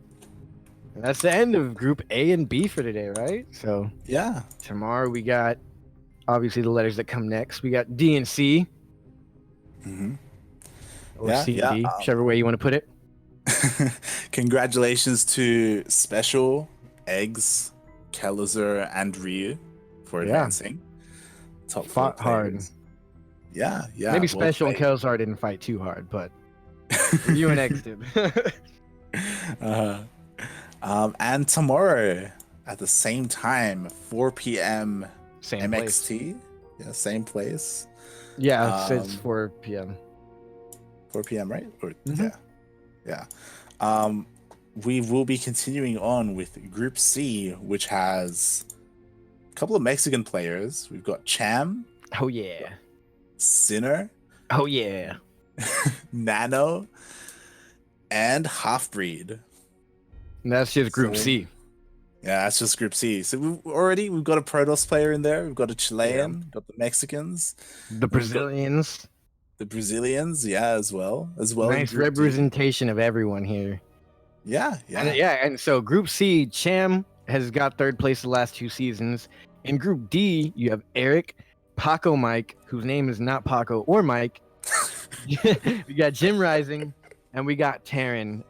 B: And that's the end of Group A and B for today, right? So
A: Yeah.
B: tomorrow we got obviously the letters that come next. We got D and C,
A: Mm-hmm.
B: or C and D, whichever way you want to put it.
A: Congratulations to Special, Eggs, Kelazur, and Ryu for advancing. Top 4
B: Fought hard.
A: players. Yeah.
B: Maybe
A: well
B: Special and
A: played.
B: Kelzar didn't fight too hard, but Ryu and Eggs did.
A: And tomorrow at the same time, 4 p.m.
B: Same
A: MXT.
B: place.
A: Yeah, same place.
B: Yeah, it's 4 p.m.
A: 4 p.m. right? Or,
B: Mhm.
A: Yeah. We will be continuing on with Group C, which has a couple of Mexican players. We've got Cham,
B: Oh yeah.
A: Sinner,
B: Oh yeah.
A: Nano, and Halfbreed.
B: And that's just Group
A: So-
B: C.
A: Yeah, that's just Group C. So we've got a Protoss player in there. We've got a Chilean, got the Mexicans,
B: The Brazilians.
A: the Brazilians, as well. in
B: Nice
A: Group D.
B: representation of everyone here.
A: Yeah.
B: And so Group C, Cham has got third place the last 2 seasons. In Group D, you have Eric, Paco Mike, whose name is not Paco or Mike. We got Jim Rising, and we got Terran.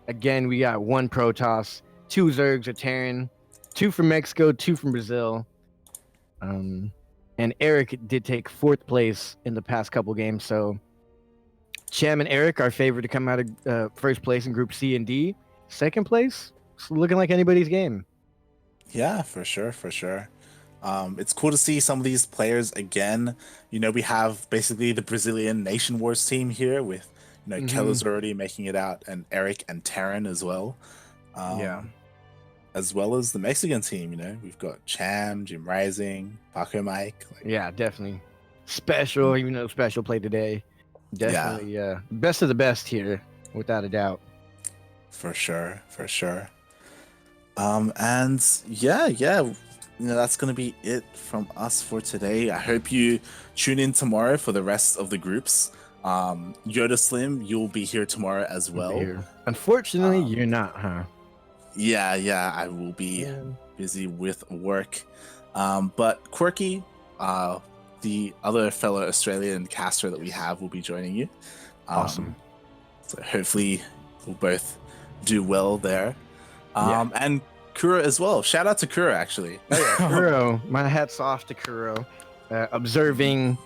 B: Again, we got 1 Protoss, 2 Zergs, a Terran, 2 from Mexico, 2 from Brazil. And Eric did take 4th place in the past couple games, so Cham and Eric are favored to come out of first place in Group C and D. Second place, it's looking like anybody's game.
A: Yeah, for sure. It's cool to see some of these players again. We have basically the Brazilian Nation Wars team here with, Keller's already making it out, and Eric and Terran as well. As well as the Mexican team, we've got Cham, Jim Rising, Paco Mike.
B: Yeah, definitely. Special, even though Special played today. Definitely, best of the best here, without a doubt.
A: For sure. And that's gonna be it from us for today. I hope you tune in tomorrow for the rest of the groups. Yodaslim, you'll be here tomorrow as well.
B: Unfortunately, you're not, huh?
A: Yeah, I will be busy with work. But Quirky, the other fellow Australian caster that we have, will be joining you.
B: Awesome.
A: So hopefully we'll both do well there. And Kuro as well. Shout out to Kuro, actually.
B: Kuro, my hat's off to Kuro. Observing,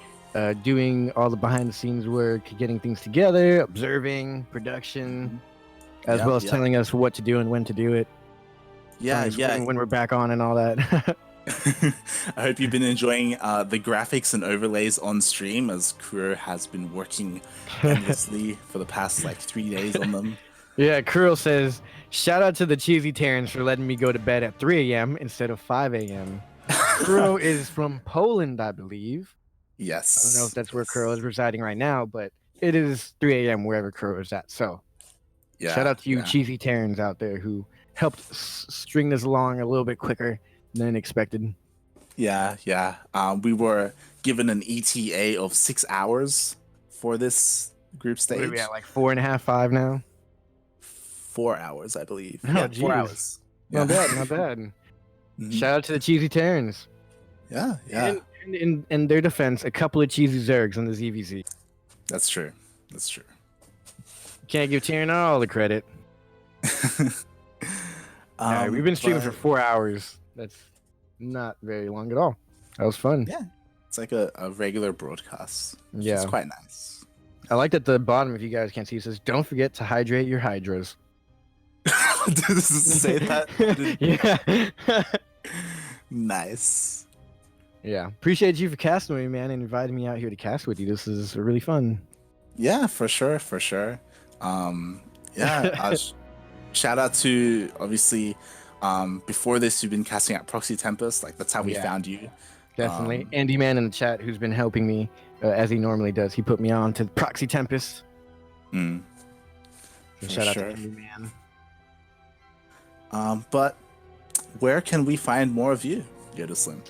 B: doing all the behind the scenes work, getting things together, observing production, as well as telling us what to do and when to do it. When we're back on and all that.
A: I hope you've been enjoying the graphics and overlays on stream, as Kuro has been working endlessly for the past 3 days on them.
B: Yeah, Kuro says, shout out to the Cheesy Terrans for letting me go to bed at 3 a.m. instead of 5 a.m. Kuro is from Poland, I believe.
A: Yes.
B: I don't know if that's where Kuro is residing right now, but it is 3 a.m. wherever Kuro is at. So shout out to you Cheesy Terrans out there who helped string this along a little bit quicker than expected.
A: Yeah. We were given an ETA of 6 hours for this group stage.
B: What are we at, 4.5, 5 now?
A: 4 hours, I believe.
B: Oh,
A: 4 hours.
B: Not bad. Mm-hmm. Shout out to the Cheesy Terrans.
A: Yeah.
B: And in their defense, a couple of cheesy Zergs on the ZVZ.
A: That's true.
B: Can't give Terran all the credit. We've been streaming for 4 hours. That's not very long at all. That was fun.
A: Yeah. It's like a regular broadcast.
B: Yeah.
A: It's quite nice.
B: I liked at the bottom, if you guys can't see, it says, don't forget to hydrate your hydras.
A: Does it say that?
B: Yeah.
A: Nice.
B: Yeah. Appreciate you for casting with me, man, and inviting me out here to cast with you. This is really fun.
A: Yeah, for sure. Shout out to, obviously, before this, you've been casting out Proxy Tempest. That's how we found you.
B: Definitely. Andy Man in the chat, who's been helping me as he normally does. He put me on to Proxy Tempest.
A: So
B: shout out to Andy Man.
A: But where can we find more of you, Yodaslim?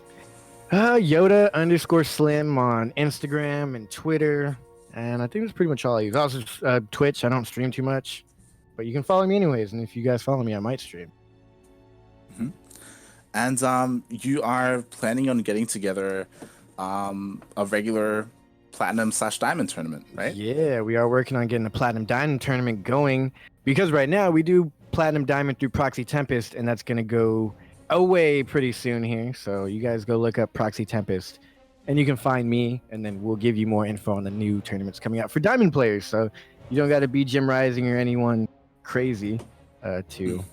B: Yoda_Slim on Instagram and Twitter. And I think that's pretty much all I use. Also, Twitch. I don't stream too much, but you can follow me anyways. And if you guys follow me, I might stream.
A: Mm-hmm. And you are planning on getting together a regular platinum/diamond tournament, right?
B: Yeah, we are working on getting a platinum diamond tournament going because right now we do platinum diamond through Proxy Tempest, and that's gonna go away pretty soon here. So you guys go look up Proxy Tempest, and you can find me, and then we'll give you more info on the new tournaments coming out for diamond players. So you don't got to be Jim Rising or anyone crazy to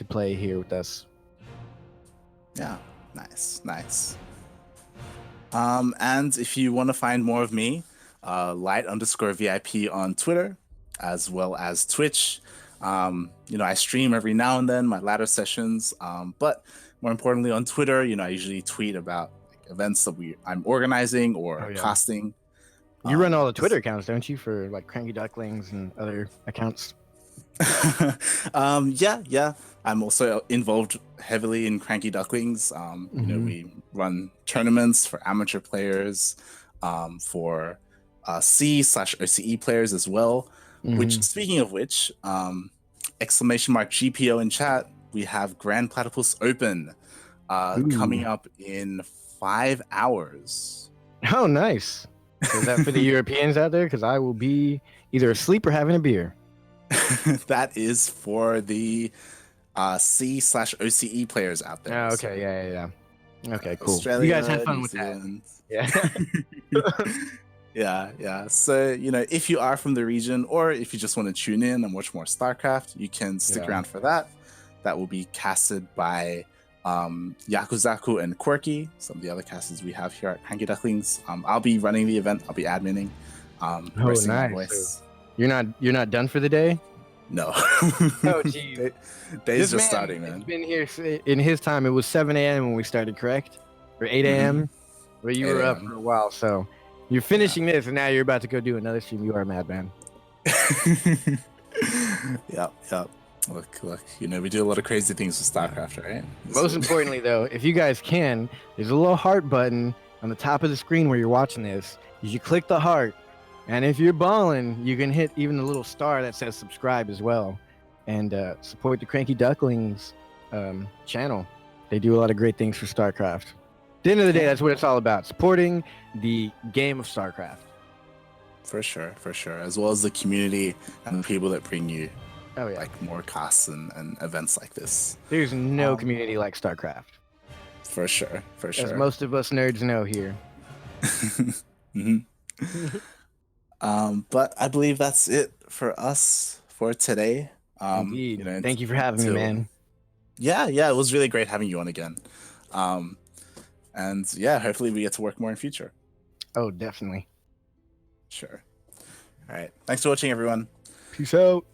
B: play here with us.
A: Yeah, nice. And if you want to find more of me, light_VIP on Twitter, as well as Twitch. I stream every now and then, my ladder sessions. But more importantly, on Twitter, I usually tweet about events that I'm organizing or casting.
B: You run all the Twitter accounts, don't you, for like CranKy Ducklings and other accounts?
A: Yeah. I'm also involved heavily in CranKy Ducklings. We run tournaments for amateur players, for C/OCE players as well. Which, speaking of which, !GPO in chat, we have Grand Platypus Open coming up in 5 hours.
B: Oh, nice. Is that for the Europeans out there? Because I will be either asleep or having a beer.
A: That is for the C/OCE players out there.
B: Oh, okay, yeah. Okay, cool.
A: Australia,
B: you guys have fun
A: New
B: with
A: Zealand.
B: that. Yeah.
A: Yeah. So, if you are from the region, or if you just want to tune in and watch more StarCraft, you can stick around for that. That will be casted by Yakuzaku and Quirky, some of the other casters we have here at CranKy Ducklings. I'll be running the event. I'll be adminning.
B: Nice. So you're not done for the day?
A: No.
B: Oh, geez.
A: Day's just starting, man.
B: He's been here in his time. It was 7 a.m. when we started, correct? Or 8 a.m. But you were up for a while, so you're finishing this, and now you're about to go do another stream. You are a madman.
A: Yep. Look. We do a lot of crazy things with StarCraft, right?
B: Most importantly, though, if you guys can, there's a little heart button on the top of the screen where you're watching this. You click the heart, and if you're balling, you can hit even the little star that says subscribe as well, and support the CranKy Ducklings channel. They do a lot of great things for StarCraft. At the end of the day, that's what it's all about, supporting the game of StarCraft.
A: For sure. As well as the community and the people that bring you more casts and events like this.
B: There's no community like StarCraft.
A: For sure.
B: As most of us nerds know here.
A: But I believe that's it for us for today.
B: Indeed. Thank you for having me, man.
A: Yeah, it was really great having you on again. And hopefully we get to work more in future.
B: Oh, definitely.
A: Sure. All right. Thanks for watching, everyone.
B: Peace out.